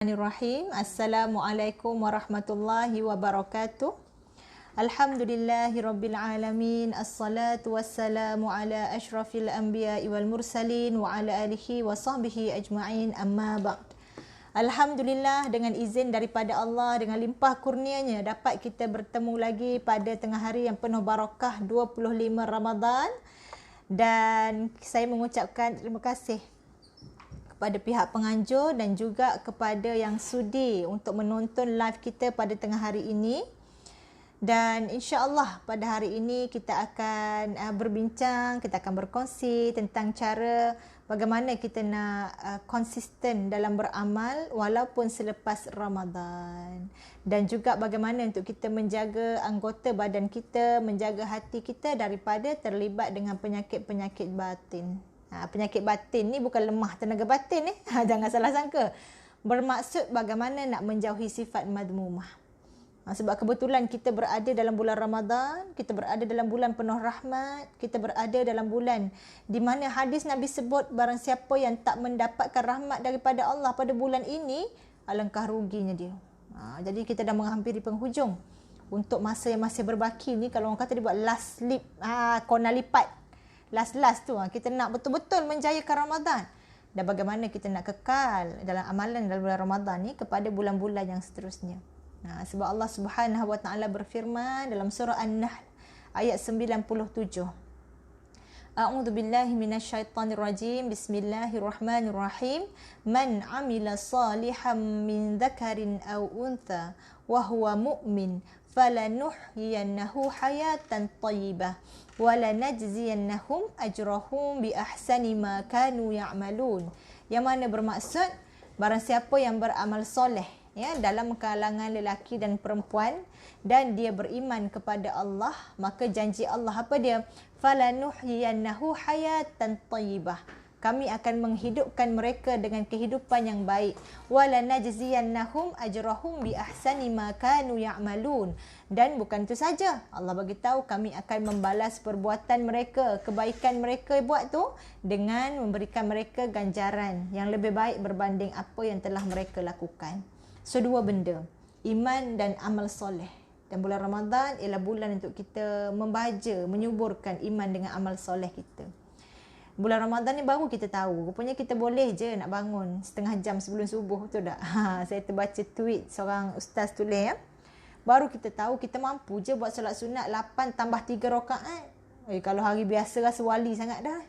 Bismillahirrahmanirrahim. Assalamualaikum warahmatullahi wabarakatuh. Alhamdulillahirabbil alamin. Assalatu wassalamu ala asyrafil anbiya'i wal mursalin wa ala alihi wa sahbihi ajma'in. Amma ba'd. Alhamdulillah, dengan izin daripada Allah, dengan limpah kurnianya dapat kita bertemu lagi pada tengah hari yang penuh barakah 25 Ramadan, dan saya mengucapkan terima kasih kepada pihak penganjur dan juga kepada yang sudi untuk menonton live kita pada tengah hari ini. Dan insya-Allah pada hari ini kita akan berbincang, kita akan berkongsi tentang cara bagaimana kita nak konsisten dalam beramal walaupun selepas Ramadan, dan juga bagaimana untuk kita menjaga anggota badan kita, menjaga hati kita daripada terlibat dengan penyakit-penyakit batin. Penyakit batin ni bukan lemah tenaga batin ni. Jangan salah sangka. Bermaksud bagaimana nak menjauhi sifat madmumah. Sebab kebetulan kita berada dalam bulan Ramadan, kita berada dalam bulan penuh rahmat, kita berada dalam bulan di mana hadis Nabi sebut barang siapa yang tak mendapatkan rahmat daripada Allah pada bulan ini, alangkah ruginya dia. Jadi kita dah menghampiri penghujung. Untuk masa yang masih berbaki ni, kalau orang kata dia buat last lip, kona lipat. Last tu kita nak betul-betul menjayakan Ramadan, dan bagaimana kita nak kekal dalam amalan dalam bulan Ramadan ni kepada bulan-bulan yang seterusnya. Sebab Allah Subhanahu wa taala berfirman dalam surah An-Nahl ayat 97. A'udzu billahi minasyaitonir rajim. Bismillahirrahmanirrahim. Man 'amila salihan min dzakarin aw untha wa huwa mu'min falanuhyiyannahu hayatan thayyibah walanajziyannahum ajrahum bi ahsani ma kanu ya'malun. Yang mana bermaksud barang siapa yang beramal soleh dalam kalangan lelaki dan perempuan dan dia beriman kepada Allah, maka janji Allah apa dia? Falanuhyiyannahu hayatan thayyibah. Kami akan menghidupkan mereka dengan kehidupan yang baik. Walanajziyannahum ajrahum bi ahsani ma kanu ya'malun. Dan bukan itu saja, Allah bagi tahu kami akan membalas perbuatan mereka, kebaikan mereka buat tu dengan memberikan mereka ganjaran yang lebih baik berbanding apa yang telah mereka lakukan. So, dua benda, iman dan amal soleh. Dan bulan Ramadan ialah bulan untuk kita membaja, menyuburkan iman dengan amal soleh kita. Bulan Ramadan ni baru kita tahu, rupanya kita boleh je nak bangun setengah jam sebelum subuh, betul tak? Saya terbaca tweet seorang ustaz tulis baru kita tahu kita mampu je buat solat sunat 8 tambah 3 rakaat. Kalau hari biasa rasa wali sangat dah.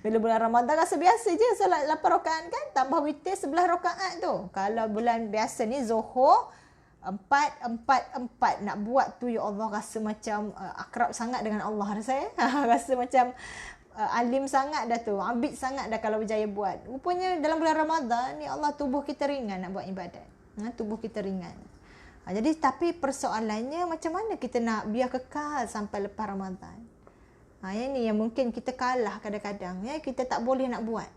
Bila bulan Ramadan rasa biasa je solat 8 rakaat kan, tambah witir 11 rakaat tu. Kalau bulan biasa ni Zuhur 4 nak buat tu, ya Allah, rasa macam akrab sangat dengan Allah saya. Rasa macam alim sangat dah tu, abid sangat dah kalau berjaya buat. Rupanya dalam bulan Ramadan ni Allah tubuh kita ringan nak buat ibadat. Tubuh kita ringan. Jadi tapi persoalannya macam mana kita nak biar kekal sampai lepas Ramadan. Yang ni yang mungkin kita kalah kadang-kadang, kita tak boleh nak buat.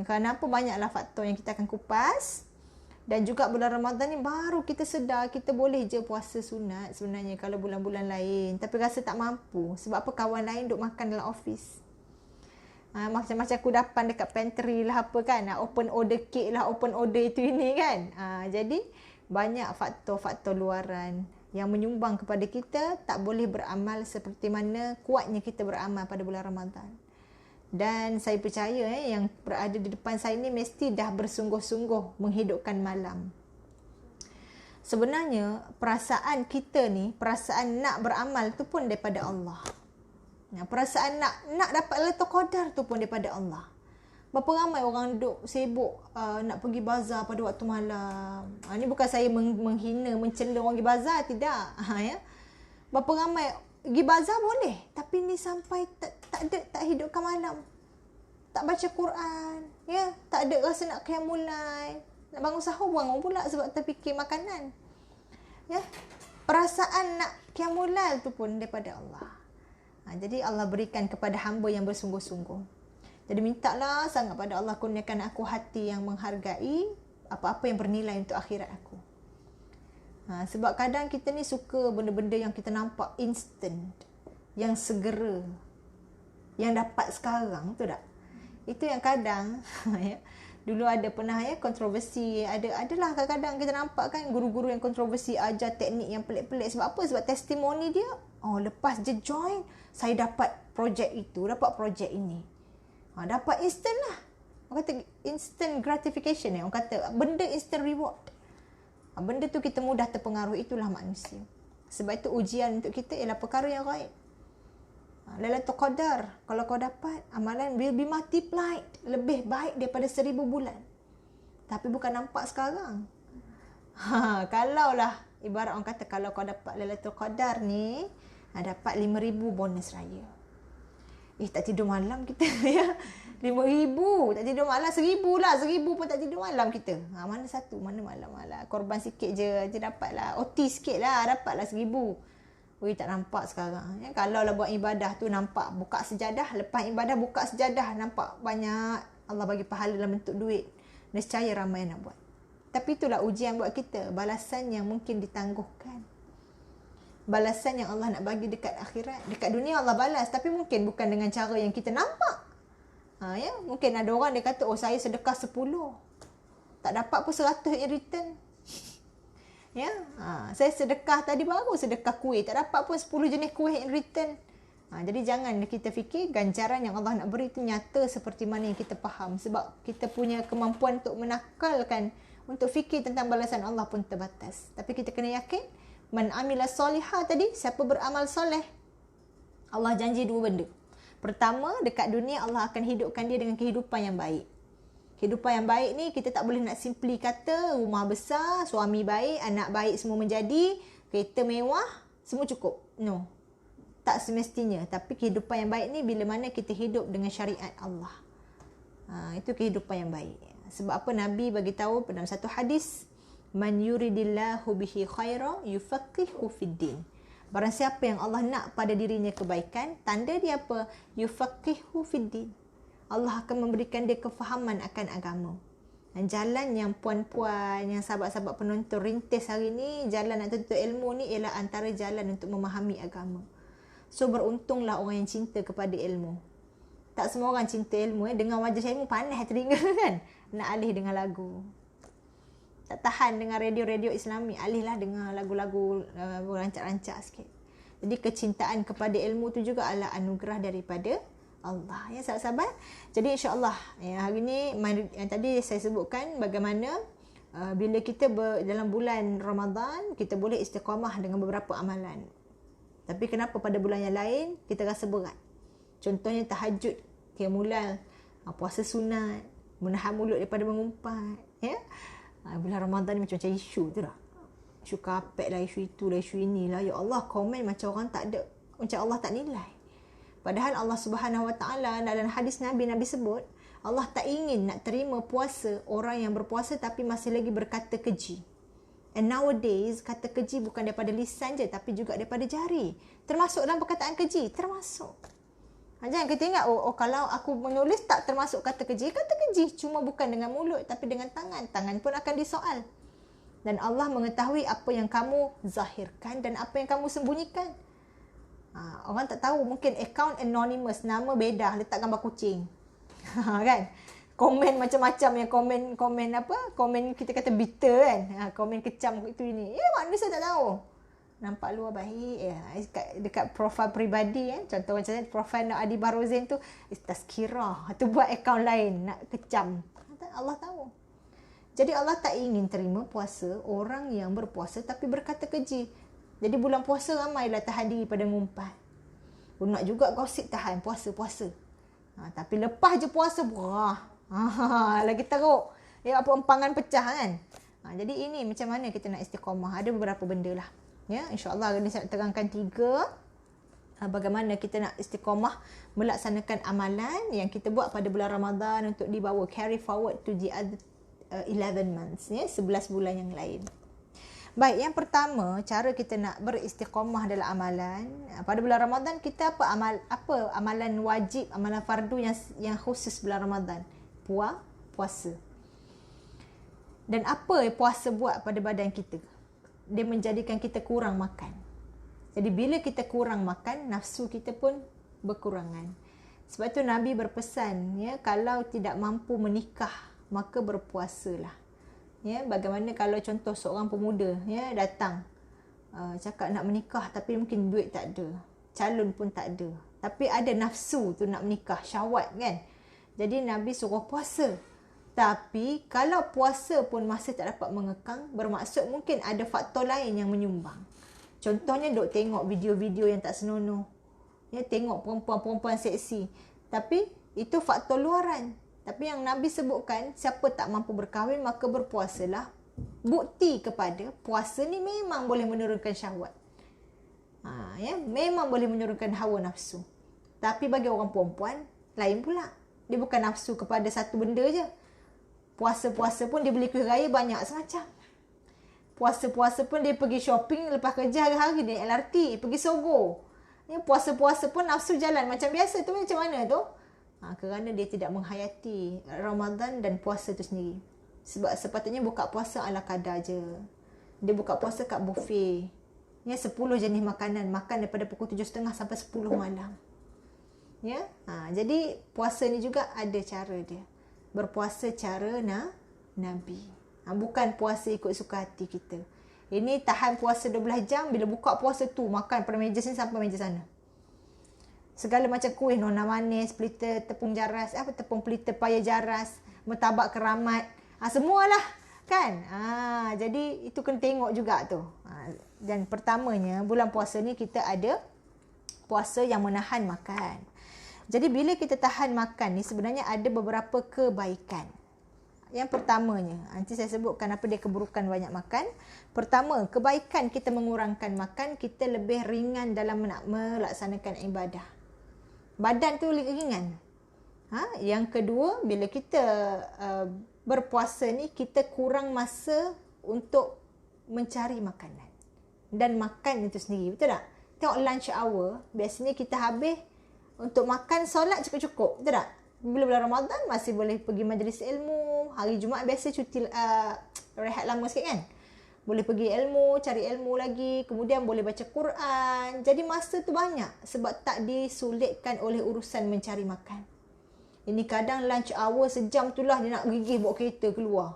Kenapa? Banyaklah faktor yang kita akan kupas. Dan juga bulan Ramadan ni baru kita sedar kita boleh je puasa sunat sebenarnya kalau bulan-bulan lain, tapi rasa tak mampu. Sebab apa? Kawan lain duk makan dalam office. Macam-macam kudapan dekat pantry lah apa kan, open order cake lah, open order itu ini kan. Jadi banyak faktor-faktor luaran yang menyumbang kepada kita tak boleh beramal seperti mana kuatnya kita beramal pada bulan Ramadan. Dan saya percaya yang berada di depan saya ni mesti dah bersungguh-sungguh menghidupkan malam. Sebenarnya perasaan kita ni, perasaan nak beramal tu pun daripada Allah. Perasaan nak dapat Lailatul Qadar tu pun daripada Allah. Berapa ramai orang duk sibuk nak pergi bazar pada waktu malam. Ni bukan saya menghina, mencela orang pergi bazar, tidak. Berapa ramai pergi bazar boleh, tapi ni sampai tak hidupkan malam. Tak baca Quran, tak ada rasa nak qiyamul lail. Nak bangun sahur bangun pula sebab terfikir makanan. Perasaan nak qiyamul lail tu pun daripada Allah. Jadi Allah berikan kepada hamba yang bersungguh-sungguh. Jadi mintalah sangat pada Allah, kurniakan aku hati yang menghargai apa-apa yang bernilai untuk akhirat aku. Sebab kadang kita ni suka benda-benda yang kita nampak instant, yang segera, yang dapat sekarang, betul tak? Itu yang kadang Dulu ada pernah kontroversi, adalah kadang-kadang kita nampak kan guru-guru yang kontroversi ajar teknik yang pelik-pelik. Sebab apa? Sebab testimoni dia, lepas je join, saya dapat projek itu, dapat projek ini. Dapat instant lah. Orang kata instant gratification orang kata benda instant reward. Benda tu kita mudah terpengaruh, itulah manusia. Sebab itu ujian untuk kita ialah perkara yang gaib. Lailatul Qadar, kalau kau dapat, amalan will be multiplied, lebih baik daripada 1000 bulan. Tapi bukan nampak sekarang. Kalaulah ibarat orang kata kalau kau dapat Lailatul Qadar ni, dapat 5,000 bonus raya. Tak tidur malam kita ya. 5,000 tak tidur malam, 1,000 lah, 1,000 pun tak tidur malam kita. Mana satu, mana malam lah. Korban sikit je dapat lah. OT sikit lah, dapat lah 1,000. Tak nampak sekarang. Kalau lah buat ibadah tu nampak buka sejadah, lepas ibadah buka sejadah nampak banyak, Allah bagi pahala dalam bentuk duit. Nescaya ramai yang nak buat. Tapi itulah ujian buat kita, balasan yang mungkin ditangguhkan. Balasan yang Allah nak bagi dekat akhirat. Dekat dunia Allah balas, tapi mungkin bukan dengan cara yang kita nampak. Mungkin ada orang dia kata, saya sedekah 10. Tak dapat pun 100 in return. Saya sedekah tadi baru sedekah kuih, tak dapat pun 10 jenis kuih in return. Jadi jangan kita fikir ganjaran yang Allah nak beri itu nyata seperti mana yang kita faham. Sebab kita punya kemampuan untuk menakalkan, untuk fikir tentang balasan Allah pun terbatas. Tapi kita kena yakin, man amila solihah tadi, siapa beramal soleh, Allah janji 2 benda. Pertama, dekat dunia Allah akan hidupkan dia dengan kehidupan yang baik. Kehidupan yang baik ni kita tak boleh nak simply kata rumah besar, suami baik, anak baik semua menjadi, kereta mewah, semua cukup. No. Tak semestinya. Tapi kehidupan yang baik ni bila mana kita hidup dengan syariat Allah. Itu kehidupan yang baik. Sebab apa Nabi bagi tahu dalam satu hadis, man yuridillahu bihi khairan yufaqihu fiddin. Barang siapa yang Allah nak pada dirinya kebaikan, tanda dia apa? Yufaqihu fiddin. Allah akan memberikan dia kefahaman akan agama. Dan jalan yang puan-puan, yang sahabat-sahabat penonton rintis hari ni, jalan nak tuntut ilmu ni ialah antara jalan untuk memahami agama. So beruntunglah orang yang cinta kepada ilmu. Tak semua orang cinta ilmu. Dengar wajah ilmu panas telinga kan. Nak alih dengan lagu. Tak tahan dengan radio-radio Islami. Alihlah dengar lagu-lagu rancak-rancak sikit. Jadi kecintaan kepada ilmu tu juga adalah anugerah daripada Allah, ya sahabat-sahabat. Jadi insya-Allah hari ni yang tadi saya sebutkan bagaimana bila kita dalam bulan Ramadan kita boleh istiqamah dengan beberapa amalan. Tapi kenapa pada bulan yang lain kita rasa berat? Contohnya tahajud, qiyamul, puasa sunat, menahan mulut daripada mengumpat, ya. Bulan Ramadan ni macam isu tu dah. Isu kapek lah, isu itu lah, isu inilah. Ya Allah, komen macam orang tak ada, macam Allah tak nilai. Padahal Allah Subhanahu Wa Taala dalam hadis Nabi sebut, Allah tak ingin nak terima puasa orang yang berpuasa tapi masih lagi berkata keji. And nowadays, kata keji bukan daripada lisan je tapi juga daripada jari. Termasuk dalam perkataan keji, termasuk. Jangan kita ingat, kalau aku menulis tak termasuk kata keji. Kata keji cuma bukan dengan mulut tapi dengan tangan. Tangan pun akan disoal. Dan Allah mengetahui apa yang kamu zahirkan dan apa yang kamu sembunyikan. Orang tak tahu, mungkin account anonymous, nama beda, letak gambar kucing. Kan? Komen macam-macam yang komen kita kata bitter kan. Komen kecam itu ini. Manusia tak tahu. Nampak luar baik. Dekat profil peribadi contoh macam profil Adi Barozen tu tazkirah. Tu buat account lain nak kecam. Allah tahu. Jadi Allah tak ingin terima puasa orang yang berpuasa tapi berkata keji. Jadi bulan puasa ramailah tahan diri pada ngumpat. Nak juga gosip tahan puasa-puasa. Tapi lepas je puasa, lagi teruk. Apa empangan pecah kan. Jadi ini macam mana kita nak istiqamah. Ada beberapa benda lah. Ya, insya-Allah hari ni saya nak terangkan 3 bagaimana kita nak istiqamah melaksanakan amalan yang kita buat pada bulan Ramadan untuk dibawa carry forward to the other 11 months, ya, 11 bulan yang lain. Baik, yang pertama, cara kita nak beristiqamah dalam amalan. Pada bulan Ramadan kita apa amalan wajib, amalan fardu yang khusus bulan Ramadan? Puasa. Dan apa puasa buat pada badan kita? Dia menjadikan kita kurang makan. Jadi bila kita kurang makan, nafsu kita pun berkurangan. Sebab tu Nabi berpesan, ya, kalau tidak mampu menikah maka berpuasalah. Ya, bagaimana kalau contoh seorang pemuda ya datang cakap nak menikah tapi mungkin duit tak ada, calon pun tak ada, tapi ada nafsu tu nak menikah, syahwat kan. Jadi Nabi suruh puasa. Tapi kalau puasa pun masih tak dapat mengekang, bermaksud mungkin ada faktor lain yang menyumbang. Contohnya duk tengok video-video yang tak senonoh. Ya, tengok perempuan-perempuan seksi. Tapi itu faktor luaran. Tapi yang Nabi sebutkan, siapa tak mampu berkahwin maka berpuasalah. Bukti kepada puasa ni memang boleh menurunkan syahwat. Ya, memang boleh menurunkan hawa nafsu. Tapi bagi orang perempuan, lain pula. Dia bukan nafsu kepada satu benda je. Puasa-puasa pun dia beli kuih raya banyak semacam. Puasa-puasa pun dia pergi shopping lepas kerja hari-hari dia LRT, pergi Sogo. Ya, puasa-puasa pun nafsu jalan macam biasa tu, macam mana tu? Kerana dia tidak menghayati Ramadan dan puasa tu sendiri. Sebab sepatutnya buka puasa ala kadar je. Dia buka puasa kat buffet. Ya, 10 jenis makanan. Makan daripada pukul 7.30 sampai 10 malam. Ya, jadi puasa ni juga ada cara dia. Berpuasa cara Nabi. Bukan puasa ikut suka hati kita. Ini tahan puasa 12 jam, bila buka puasa tu makan pada meja sini sampai meja sana. Segala macam kuih, nona manis, pelita tepung jaras, tepung pelita paya jaras, martabak keramat, semualah kan. Jadi itu kena tengok juga tu. Dan pertamanya bulan puasa ni kita ada puasa yang menahan makan. Jadi bila kita tahan makan ni sebenarnya ada beberapa kebaikan. Yang pertamanya, nanti saya sebutkan apa dia keburukan banyak makan. Pertama, kebaikan kita mengurangkan makan, kita lebih ringan dalam nak melaksanakan ibadah. Badan tu ringan. Yang kedua, bila kita berpuasa ni, kita kurang masa untuk mencari makanan. Dan makan itu sendiri, betul tak? Tengok lunch hour, biasanya kita habis untuk makan, solat cukup-cukup, betul tak? Bila bulan Ramadan masih boleh pergi majlis ilmu. Hari Jumaat biasa cuti rehat lama sikit kan. Boleh pergi ilmu, cari ilmu lagi. Kemudian boleh baca Quran. Jadi masa tu banyak sebab tak disulitkan oleh urusan mencari makan. Ini kadang lunch hour sejam tu lah dia nak gigih bawa kereta keluar.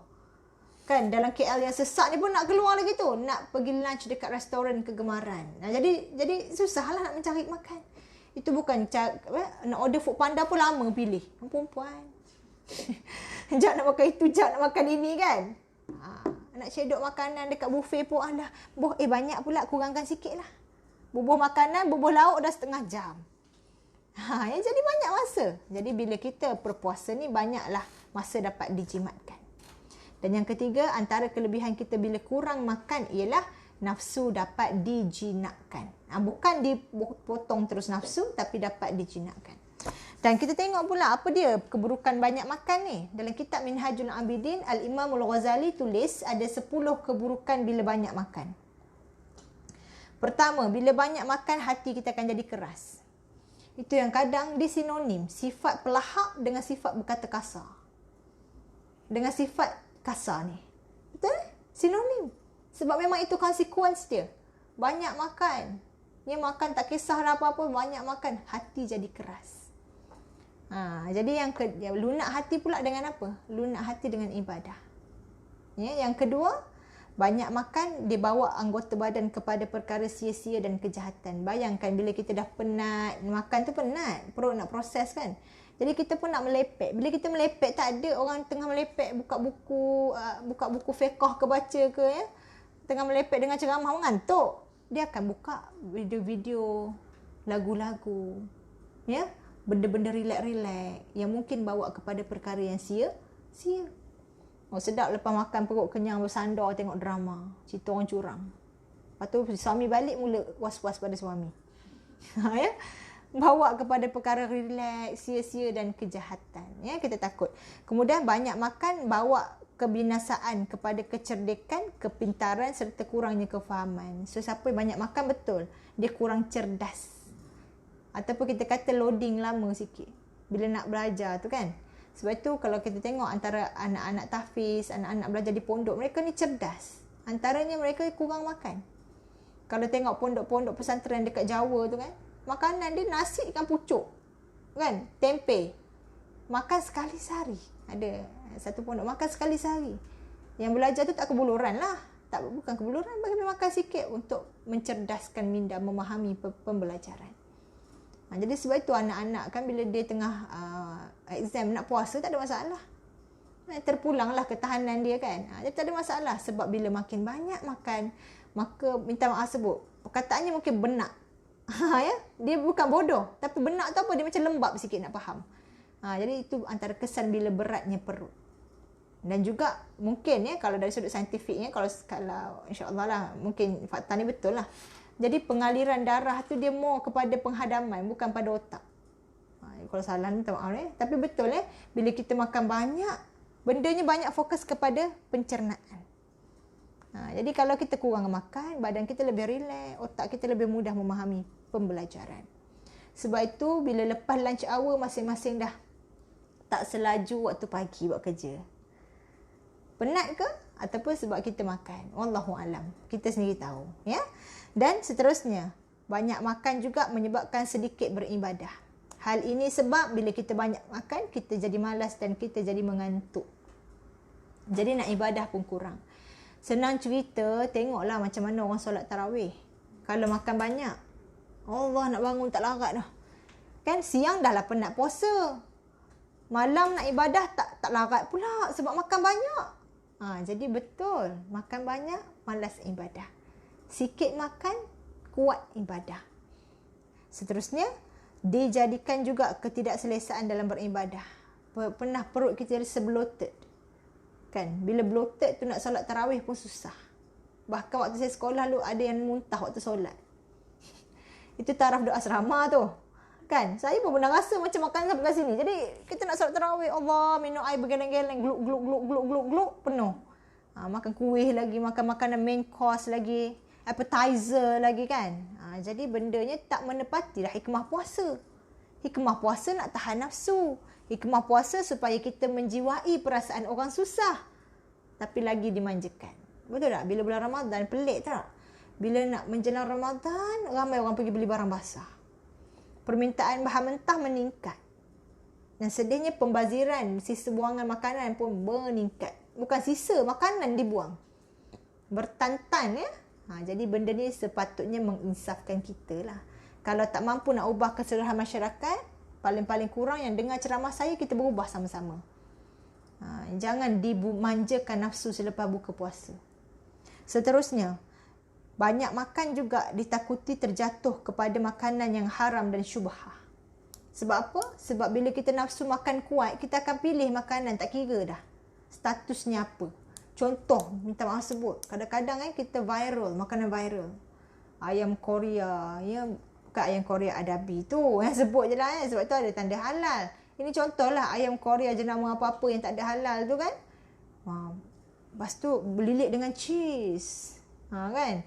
Kan dalam KL yang sesak ni pun nak keluar lagi tu. Nak pergi lunch dekat restoran kegemaran. Jadi susahlah nak mencari makan. Itu bukan nak order food panda pun lama pilih. Perempuan. Jap nak makan itu, jap nak makan ini kan. Nak cedok makanan dekat buffet pun banyak pula, kurangkan sikit lah. Bubuh makanan, bubuh lauk dah setengah jam. Jadi banyak masa. Jadi bila kita berpuasa ni banyaklah masa dapat dijimatkan. Dan yang ketiga, antara kelebihan kita bila kurang makan ialah nafsu dapat dijinakkan. Bukan dipotong terus nafsu, tapi dapat dijinakkan. Dan kita tengok pula apa dia keburukan banyak makan ni. Dalam kitab Minhajul Abidin, Al-Imam Al-Ghazali tulis ada 10 keburukan bila banyak makan. Pertama, bila banyak makan hati kita akan jadi keras. Itu yang kadang disinonim sifat pelahap dengan sifat berkata kasar. Dengan sifat kasar ni. Betul? Sinonim. Sebab memang itu konsekuens dia. Banyak makan. Dia makan tak kisah apa-apa, banyak makan, hati jadi keras. Jadi yang lunak hati pula dengan apa? Lunak hati dengan ibadah. Yang kedua, banyak makan dia bawa anggota badan kepada perkara sia-sia dan kejahatan. Bayangkan bila kita dah penat, makan tu penat, perut nak proses kan. Jadi kita pun nak melepek. Bila kita melepek, tak ada orang tengah melepek buka buku fiqh ke baca ke ya. Tengah melepek dengan ceramah mengantuk. Dia akan buka video-video, lagu-lagu, ya, benda-benda relax-relax yang mungkin bawa kepada perkara yang sia-sia. Sedap lepas makan perut kenyang bersandar tengok drama, cerita orang curang. Lepas tu suami balik mula was-was pada suami. Ya, bawa kepada perkara relax, sia-sia dan kejahatan. Ya, kita takut. Kemudian banyak makan bawa kebinasaan kepada kecerdikan, kepintaran serta kurangnya kefahaman. So siapa yang banyak makan betul, dia kurang cerdas. Ataupun kita kata loading lama sikit bila nak belajar tu kan. Sebab itu kalau kita tengok antara anak-anak tahfiz, anak-anak belajar di pondok, mereka ni cerdas. Antaranya mereka kurang makan. Kalau tengok pondok-pondok pesantren dekat Jawa tu kan, makanan dia nasi ikan pucuk. Kan? Tempe. Makan sekali sehari. Ada satu pondok makan sekali sehari. Yang belajar tu tak kebuluran lah. Bukan kebuluran, bagi makan sikit untuk mencerdaskan minda, memahami pembelajaran. Jadi sebab itu anak-anak kan bila dia tengah exam nak puasa tak ada masalah. Terpulanglah ketahanan dia kan. Dia tak ada masalah sebab bila makin banyak makan, maka minta maaf sebut, perkataannya mungkin benak. Ya, dia bukan bodoh, tapi benak tu apa, dia macam lembab sikit nak faham. Jadi itu antara kesan bila beratnya perut. Dan juga mungkin ya, kalau dari sudut saintifiknya, kalau insya-Allah lah, mungkin fakta ni betul lah. Jadi pengaliran darah tu dia more kepada penghadaman, bukan pada otak. Kalau salah ni minta maaf tapi betul bila kita makan banyak, bendanya banyak fokus kepada pencernaan. Jadi kalau kita kurang makan, badan kita lebih rileks, otak kita lebih mudah memahami pembelajaran. Sebab itu bila lepas lunch hour, masing-masing dah tak selaju waktu pagi buat kerja. Penat ke? Ataupun sebab kita makan? Wallahu alam. Kita sendiri tahu. Ya? Dan seterusnya, banyak makan juga menyebabkan sedikit beribadah. Hal ini sebab bila kita banyak makan, kita jadi malas dan kita jadi mengantuk. Jadi nak ibadah pun kurang. Senang cerita, tengoklah macam mana orang solat tarawih. Kalau makan banyak, Allah nak bangun tak larat dah. Kan siang dah lah penat puasa. Malam nak ibadah tak larat pula sebab makan banyak. Jadi betul, makan banyak malas ibadah. Sikit makan kuat ibadah. Seterusnya, dijadikan juga ketidakselesaan dalam beribadah. Pernah perut kita rasa bloated. Kan? Bila bloated tu nak solat tarawih pun susah. Bahkan waktu saya sekolah dulu ada yang muntah waktu solat. Itu taraf doa asrama tu. Kan? Saya pun pernah rasa macam makan sampai kat sini. Jadi kita nak solat tarawih, Allah, minum air bergeleng-geleng, gluk, penuh. Makan kuih lagi, makan makanan main course lagi, appetizer lagi kan. Jadi bendanya tak menepati dah hikmah puasa. Hikmah puasa nak tahan nafsu. Hikmah puasa supaya kita menjiwai perasaan orang susah. Tapi lagi dimanjakan. Betul tak? Bila bulan Ramadan, pelik tak? Bila nak menjelang Ramadan, ramai orang pergi beli barang basah. Permintaan bahan mentah meningkat. Dan sedihnya pembaziran, sisa buangan makanan pun meningkat. Bukan sisa, makanan dibuang. Bertantan ya. Jadi benda ni sepatutnya menginsafkan kita lah. Kalau tak mampu nak ubah keseluruhan masyarakat, paling-paling kurang yang dengar ceramah saya, kita berubah sama-sama. Jangan dimanjakan nafsu selepas buka puasa. Seterusnya, banyak makan juga ditakuti terjatuh kepada makanan yang haram dan syubhah. Sebab apa? Sebab bila kita nafsu makan kuat, kita akan pilih makanan tak kira dah statusnya apa. Contoh, minta maaf sebut, kadang-kadang kita viral, makanan viral. Ayam Korea, ya, bukan ayam Korea adabi tu, sebut je lah sebab tu ada tanda halal. Ini contohlah ayam Korea jenama apa-apa yang tak ada halal tu kan. Lepas tu belilit dengan cheese. Kan?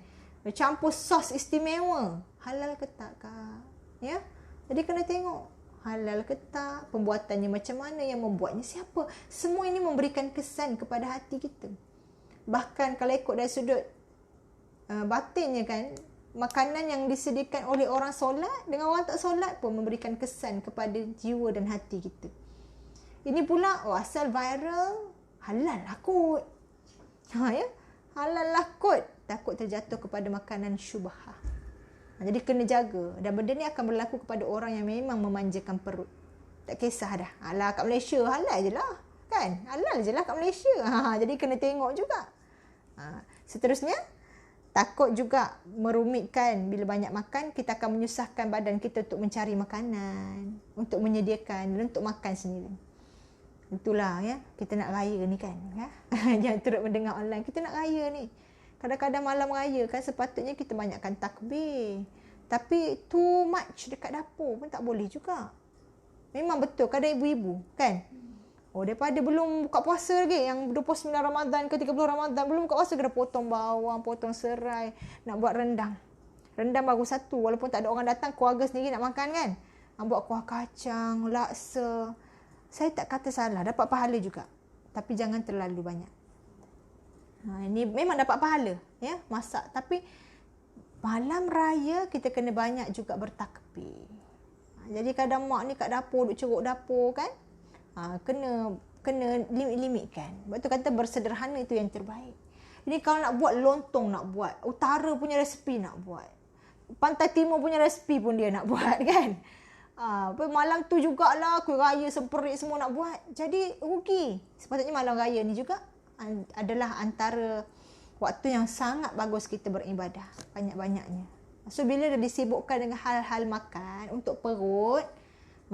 Campur sos istimewa. Halal ke tak, Kak? Ya? Jadi kena tengok halal ke tak, pembuatannya macam mana, yang membuatnya siapa. Semua ini memberikan kesan kepada hati kita. Bahkan kalau ikut dari sudut batinnya kan, makanan yang disediakan oleh orang solat dengan orang tak solat pun memberikan kesan kepada jiwa dan hati kita. Ini pula asal viral, halal lah kot. Ya? Halal lah kot. Takut terjatuh kepada makanan syubhah. Jadi kena jaga. Dan benda ni akan berlaku kepada orang yang memang memanjakan perut. Tak kisah dah. Alah, kat Malaysia halal je lah. Kan? Halal je lah kat Malaysia. Jadi kena tengok juga. Seterusnya, takut juga merumitkan. Bila banyak makan, kita akan menyusahkan badan kita untuk mencari makanan, untuk menyediakan dan untuk makan sendiri. Itulah ya, kita nak raya ni kan. Ya? Jangan turut mendengar online. Kita nak raya ni. Kadang-kadang malam raya kan sepatutnya kita banyakkan takbir. Tapi too much dekat dapur pun tak boleh juga. Memang betul kadang ibu-ibu kan. Daripada belum buka puasa lagi, yang 29 Ramadan ke 30 Ramadan, belum buka puasa kena potong bawang, potong serai, nak buat rendang. Rendang baru satu, walaupun tak ada orang datang, keluarga sendiri nak makan kan. Buat kuah kacang, laksa. Saya tak kata salah, dapat pahala juga. Tapi jangan terlalu banyak. Ini memang dapat pahala ya, masak. Tapi malam raya kita kena banyak juga bertakbir. Jadi kadang mak ni kat dapur, duk ceruk dapur kan. Kena kena limit-limitkan. Sebab tu kata bersederhana itu yang terbaik. Ini kalau nak buat lontong nak buat, utara punya resipi nak buat, pantai timur punya resipi pun dia nak buat kan. Malam tu jugalah kuih raya semperik semua nak buat. Jadi rugi. Sepatutnya malam raya ni juga adalah antara waktu yang sangat bagus kita beribadah banyak-banyaknya. So bila dah disibukkan dengan hal-hal makan untuk perut,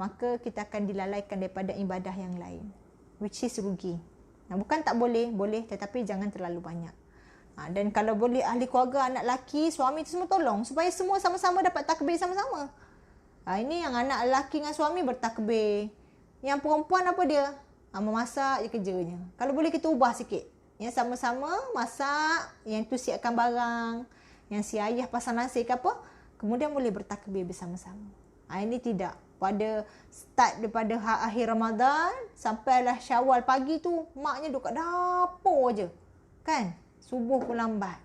maka kita akan dilalaikan daripada ibadah yang lain, which is rugi. Bukan tak boleh, boleh, tetapi jangan terlalu banyak. Dan kalau boleh ahli keluarga, anak lelaki, suami tu semua tolong supaya semua sama-sama dapat takbir sama-sama. Ini yang anak lelaki dengan suami bertakbir. Yang perempuan apa dia? Memasak je kerjanya. Kalau boleh kita ubah sikit. Yang sama-sama masak, yang tu siapkan barang, yang si ayah pasang nasi ke apa, kemudian boleh bertakbir bersama-sama. Ini tidak. Pada start daripada akhir Ramadan sampailah Syawal pagi tu, maknya duduk kat dapur je. Kan? Subuh pun lambat.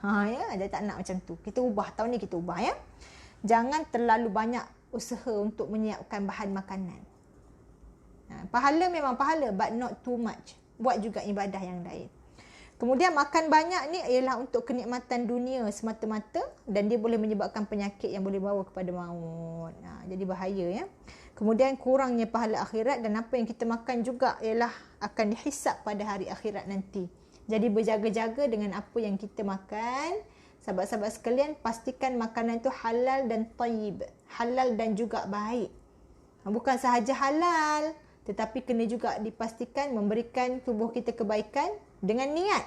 Ya, dia tak nak macam tu. Kita ubah. Tahun ni kita ubah ya. Jangan terlalu banyak usaha untuk menyiapkan bahan makanan. Pahala memang pahala, but not too much. Buat juga ibadah yang lain. Kemudian makan banyak ni ialah untuk kenikmatan dunia semata-mata dan dia boleh menyebabkan penyakit yang boleh bawa kepada maut. Jadi bahaya ya. Kemudian kurangnya pahala akhirat dan apa yang kita makan juga ialah akan dihisap pada hari akhirat nanti. Jadi berjaga-jaga dengan apa yang kita makan. Sahabat-sahabat sekalian, pastikan makanan itu halal dan tayyib. Halal dan juga baik. Bukan sahaja halal, tetapi kena juga dipastikan memberikan tubuh kita kebaikan dengan niat.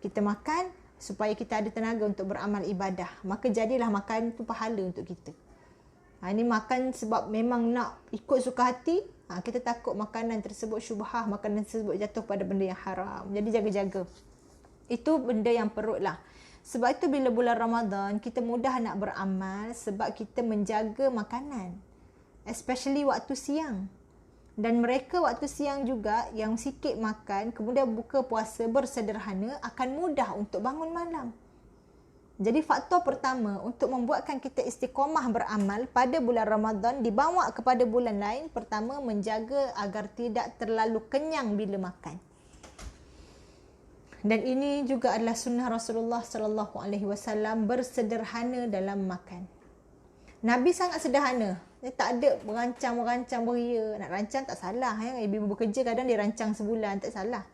Kita makan supaya kita ada tenaga untuk beramal ibadah. Maka jadilah makan itu pahala untuk kita. Ini makan sebab memang nak ikut suka hati. Kita takut makanan tersebut syubhah, makanan tersebut jatuh pada benda yang haram. Jadi jaga-jaga. Itu benda yang perut lah. Sebab itu bila bulan Ramadan, kita mudah nak beramal sebab kita menjaga makanan. Especially waktu siang. Dan mereka waktu siang juga yang sikit makan, kemudian buka puasa bersederhana, akan mudah untuk bangun malam. Jadi faktor pertama untuk membuatkan kita istiqamah beramal pada bulan Ramadan dibawa kepada bulan lain, pertama menjaga agar tidak terlalu kenyang bila makan. Dan ini juga adalah sunnah Rasulullah sallallahu alaihi wasallam, bersederhana dalam makan. Nabi sangat sederhana. Dia tak ada merancang beria. Nak rancang tak salah ya. Ibu bekerja kadang dia rancang sebulan, tak salah.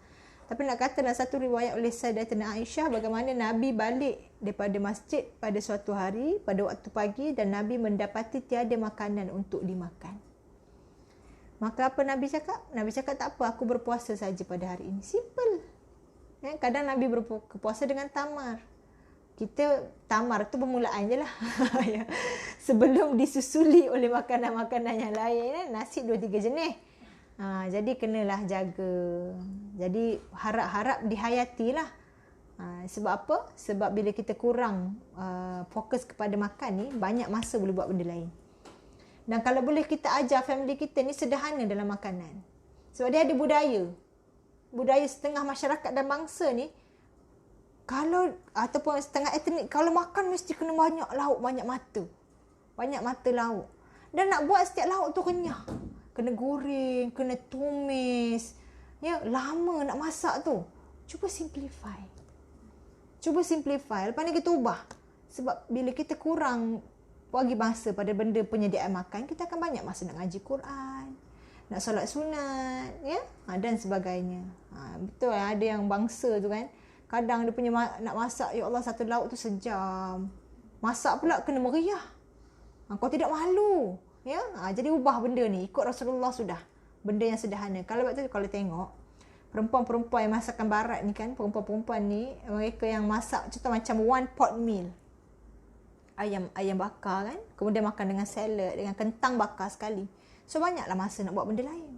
Tapi nak kata dalam satu riwayat oleh Sayyidatina Aisyah bagaimana Nabi balik daripada masjid pada suatu hari pada waktu pagi dan Nabi mendapati tiada makanan untuk dimakan. Maka apa Nabi cakap? Nabi cakap tak apa, aku berpuasa saja pada hari ini. Simple. Ya, kadang Nabi berpuasa dengan tamar. Kita tamar tu permulaan je lah. Sebelum disusuli oleh makanan-makanan yang lain. Nasi 2-3 jenis. Jadi kenalah jaga. Jadi harap-harap dihayatilah. Sebab apa? Sebab bila kita kurang fokus kepada makan ni, banyak masa boleh buat benda lain. Dan kalau boleh kita ajar family kita ni sederhana dalam makanan. Sebab dia ada budaya. Budaya setengah masyarakat dan bangsa ni, kalau ataupun setengah etnik, kalau makan mesti kena banyak lauk, banyak mata. Banyak mata lauk. Dan nak buat setiap lauk tu kenyang. Kena goreng, kena tumis. Ya, lama nak masak tu. Cuba simplify. Lepas ni kita ubah. Sebab bila kita kurang bagi masa pada benda penyediaan makan, kita akan banyak masa nak ngaji Quran, nak solat sunat, ya, dan sebagainya. Betul ada yang bangsa tu kan, kadang dia punya nak masak, ya Allah, satu lauk tu sejam. Masak pula kena meriah. Kau tidak malu. Ya, jadi ubah benda ni ikut Rasulullah sudah. Benda yang sederhana. Kalau waktu tu kalau tengok perempuan-perempuan yang masakan barat ni kan, perempuan-perempuan ni mereka yang masak contoh macam one pot meal. Ayam bakar kan, kemudian makan dengan salad, dengan kentang bakar sekali. So banyaklah masa nak buat benda lain.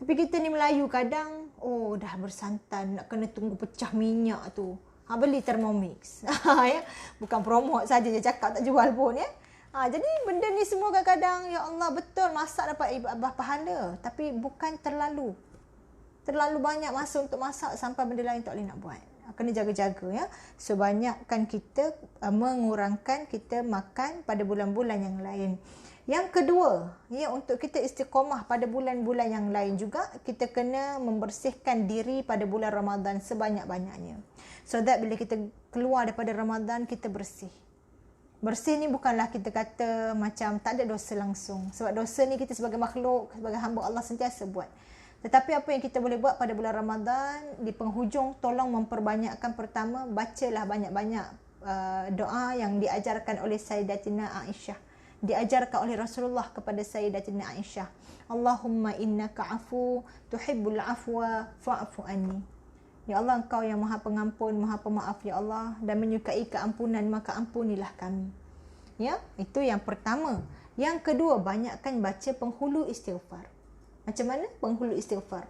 Tapi kita ni Melayu kadang dah bersantan, nak kena tunggu pecah minyak tu. Beli Thermomix. Ya, bukan promote saja je cakap, tak jual pun ya. Jadi benda ni semua kadang-kadang, ya Allah, betul masak dapat ibadah pahala, tapi bukan terlalu banyak masa untuk masak sampai benda lain tak boleh nak buat. Kena jaga-jaga ya. Sebanyakkan kita mengurangkan kita makan pada bulan-bulan yang lain. Yang kedua, ya, untuk kita istiqamah pada bulan-bulan yang lain juga, kita kena membersihkan diri pada bulan Ramadan sebanyak-banyaknya. So that bila kita keluar daripada Ramadan, kita bersih. Bersih ni bukanlah kita kata macam tak ada dosa langsung. Sebab dosa ni kita sebagai makhluk, sebagai hamba Allah sentiasa buat. Tetapi apa yang kita boleh buat pada bulan Ramadan, di penghujung tolong memperbanyakkan, pertama, bacalah banyak-banyak doa yang diajarkan oleh Sayyidatina Aisyah. Diajarkan oleh Rasulullah kepada Sayyidatina Aisyah. Allahumma innaka afu tuhibbul afwa fa'fu anni. Ya Allah, Engkau yang Maha Pengampun, Maha Pemaaf, ya Allah, dan menyukai keampunan, maka ampunilah kami. Ya, itu yang pertama. Yang kedua, banyakkan baca penghulu istighfar. Macam mana penghulu istighfar?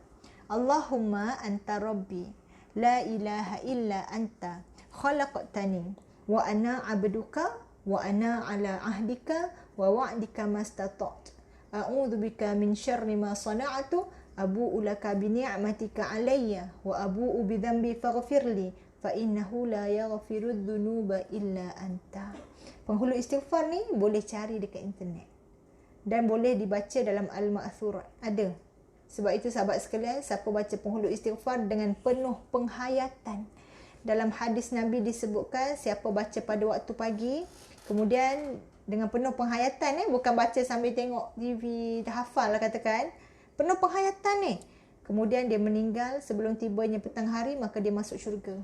Allahumma anta rabbi la ilaha illa anta khalaqtani wa ana 'abduka wa ana 'ala ahdika wa wa'dika mastata'tu a'udzu bika min syarri ma sana'tu abu'u laka bi ni'matika 'alayya wa abu'u bi dhanbi faghfirli fa innahu la yaghfiru dzunuba illa anta. Penghulu istighfar ni boleh cari dekat internet dan boleh dibaca dalam Al-Ma'thurat. Ada. Sebab itu sahabat sekalian, siapa baca penghulu istighfar dengan penuh penghayatan. Dalam hadis Nabi disebutkan, siapa baca pada waktu pagi, kemudian dengan penuh penghayatan, bukan baca sambil tengok TV, dah hafal lah katakan. Penuh penghayatan ni. Kemudian dia meninggal sebelum tibanya petang hari, maka dia masuk syurga.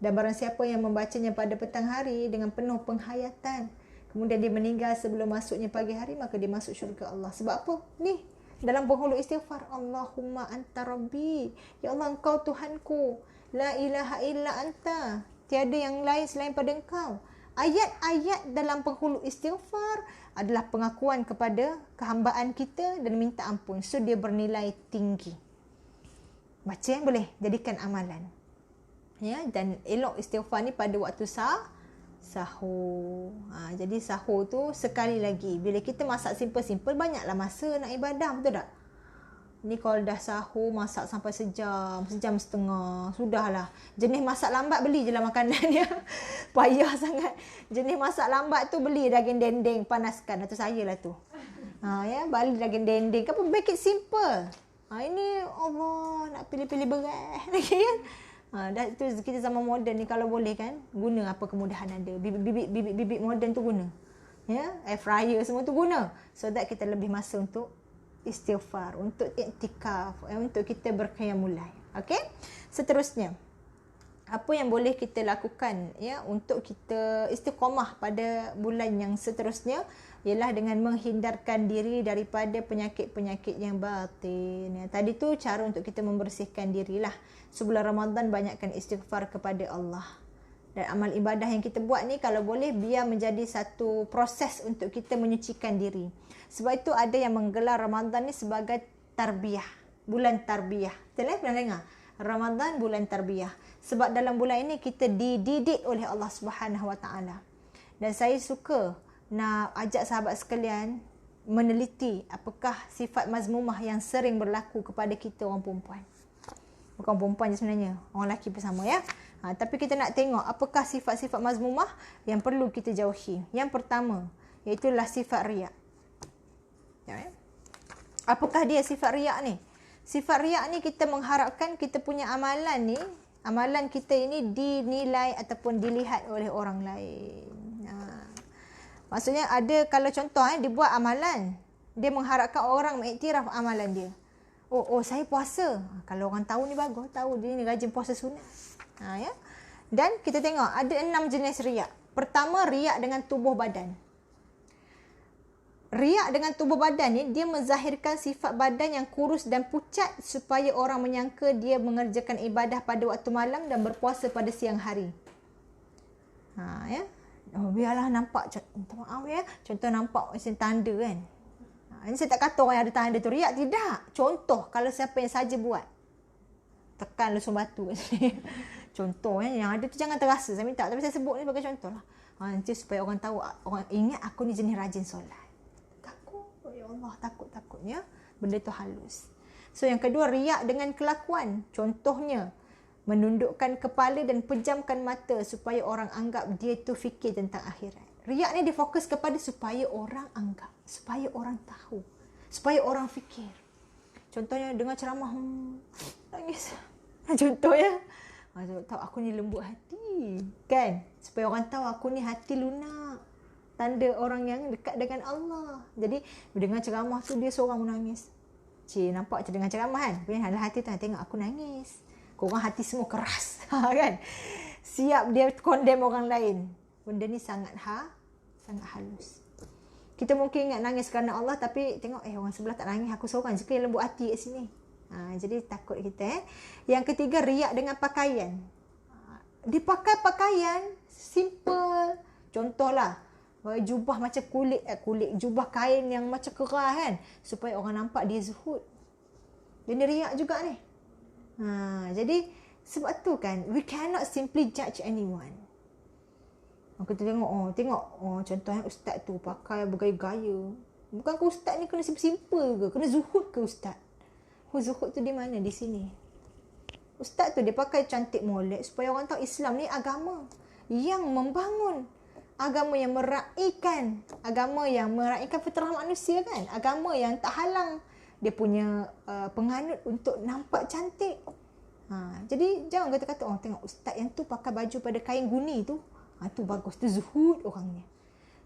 Dan barang siapa yang membacanya pada petang hari dengan penuh penghayatan, kemudian dia meninggal sebelum masuknya pagi hari, maka dia masuk syurga Allah. Sebab apa? Ni, dalam penghulu istighfar, Allahumma anta rabbi. Ya Allah, Engkau Tuhanku. La ilaha illa anta. Tiada yang lain selain pada Engkau. Ayat-ayat dalam penghulu istighfar adalah pengakuan kepada kehambaan kita dan minta ampun. So, dia bernilai tinggi. Baca yang boleh, jadikan amalan. Ya, dan elok istighfar ni pada waktu sahur. Jadi sahur tu sekali lagi. Bila kita masak simple-simple, banyaklah masa nak ibadah, betul tak? Ni kalau dah sahur, masak sampai sejam setengah. Sudahlah. Jenis masak lambat, beli je lah makanan dia. Payah sangat. Jenis masak lambat tu, beli daging dendeng, panaskan. Atau saya lah tu. Ya, balik daging dendeng. Apa, make it simple. Ini Allah nak pilih-pilih berat lagi kan. Dah tu kita zaman moden ni, kalau boleh kan, guna apa kemudahan ada. Bibit moden tu guna. Ya, air fryer semua tu guna. So that kita lebih masa untuk istighfar, untuk iktikaf, untuk kita berqiyamul lail. Okey? Seterusnya, apa yang boleh kita lakukan ya untuk kita istiqamah pada bulan yang seterusnya ialah dengan menghindarkan diri daripada penyakit-penyakit yang batin. Ya, tadi tu cara untuk kita membersihkan dirilah. Sebulan Ramadan banyakkan istighfar kepada Allah. Dan amal ibadah yang kita buat ni kalau boleh biar menjadi satu proses untuk kita menyucikan diri. Sebab itu ada yang menggelar Ramadan ni sebagai tarbiyah. Bulan tarbiyah. Betul pernah dengar? Ramadan bulan tarbiyah. Sebab dalam bulan ini kita dididik oleh Allah Subhanahu Wa Taala. Dan saya suka nak ajak sahabat sekalian meneliti apakah sifat mazmumah yang sering berlaku kepada kita orang perempuan. Bukan perempuan je sebenarnya, orang lelaki pun sama ya. Tapi kita nak tengok apakah sifat-sifat mazmumah yang perlu kita jauhi. Yang pertama, iaitulah sifat riak. Ya. Apakah dia sifat riak ni? Sifat riak ni kita mengharapkan kita punya amalan ni, amalan kita ini dinilai ataupun dilihat oleh orang lain. Maksudnya ada, kalau contoh dia buat amalan, dia mengharapkan orang mengiktiraf amalan dia. Oh saya puasa. Kalau orang tahu ni bagus, tahu dia ni rajin puasa sunat. Ya. Dan kita tengok ada 6 jenis riak. Pertama, riak dengan tubuh badan. Riak dengan tubuh badan ni dia menzahirkan sifat badan yang kurus dan pucat supaya orang menyangka dia mengerjakan ibadah pada waktu malam dan berpuasa pada siang hari. Ya. Biarlah nampak, maaf ya, contoh nampak macam tanda kan. Ini saya tak kata orang yang ada tanda tu riak, tidak. Contoh kalau siapa yang saja buat. Tekan lesung batu kat sini. Contoh yang ada tu jangan terasa, saya minta. Tapi saya sebut ni sebagai contoh lah. Nanti supaya orang tahu, orang ingat aku ni jenis rajin solat. Takut, ya Allah, takut-takutnya benda tu halus. So yang kedua, riak dengan kelakuan. Contohnya, menundukkan kepala dan pejamkan mata supaya orang anggap dia tu fikir tentang akhirat. Riak ni dia fokus kepada supaya orang anggap, supaya orang tahu, supaya orang fikir. Contohnya dengar ceramah, nangis. Contoh ya. Tahu aku ni lembut hati. Kan? Supaya orang tahu aku ni hati lunak. Tanda orang yang dekat dengan Allah. Jadi dengar ceramah tu dia seorang menangis. Nampak macam dengar ceramah kan? Punya dalam hati tu tengok aku nangis. Korang hati semua keras. Kan? Siap dia condemn orang lain. Benda ni sangat halus. Kita mungkin ingat nangis kerana Allah, tapi tengok orang sebelah tak nangis, aku seorang je yang lembut hati kat sini. Jadi takut kita. Yang ketiga, riak dengan pakaian. Dipakai pakaian simple. Contohlah, jubah macam kulit, jubah kain yang macam keras kan, supaya orang nampak dia zuhud. Dia riak juga ni. Jadi sebab tu kan, we cannot simply judge anyone. Kita tengok contohnya ustaz tu pakai bergaya-gaya. Bukankah ustaz ni kena simple ke? Kena zuhud ke ustaz? Zuhud tu di mana? Di sini. Ustaz tu dia pakai cantik molek supaya orang tahu Islam ni agama yang membangun, agama yang meraihkan, fitrah manusia kan, agama yang tak halang dia punya penganut untuk nampak cantik. Jadi jangan kata-kata tengok ustaz yang tu pakai baju pada kain guni tu, tu bagus, tu zuhud orangnya.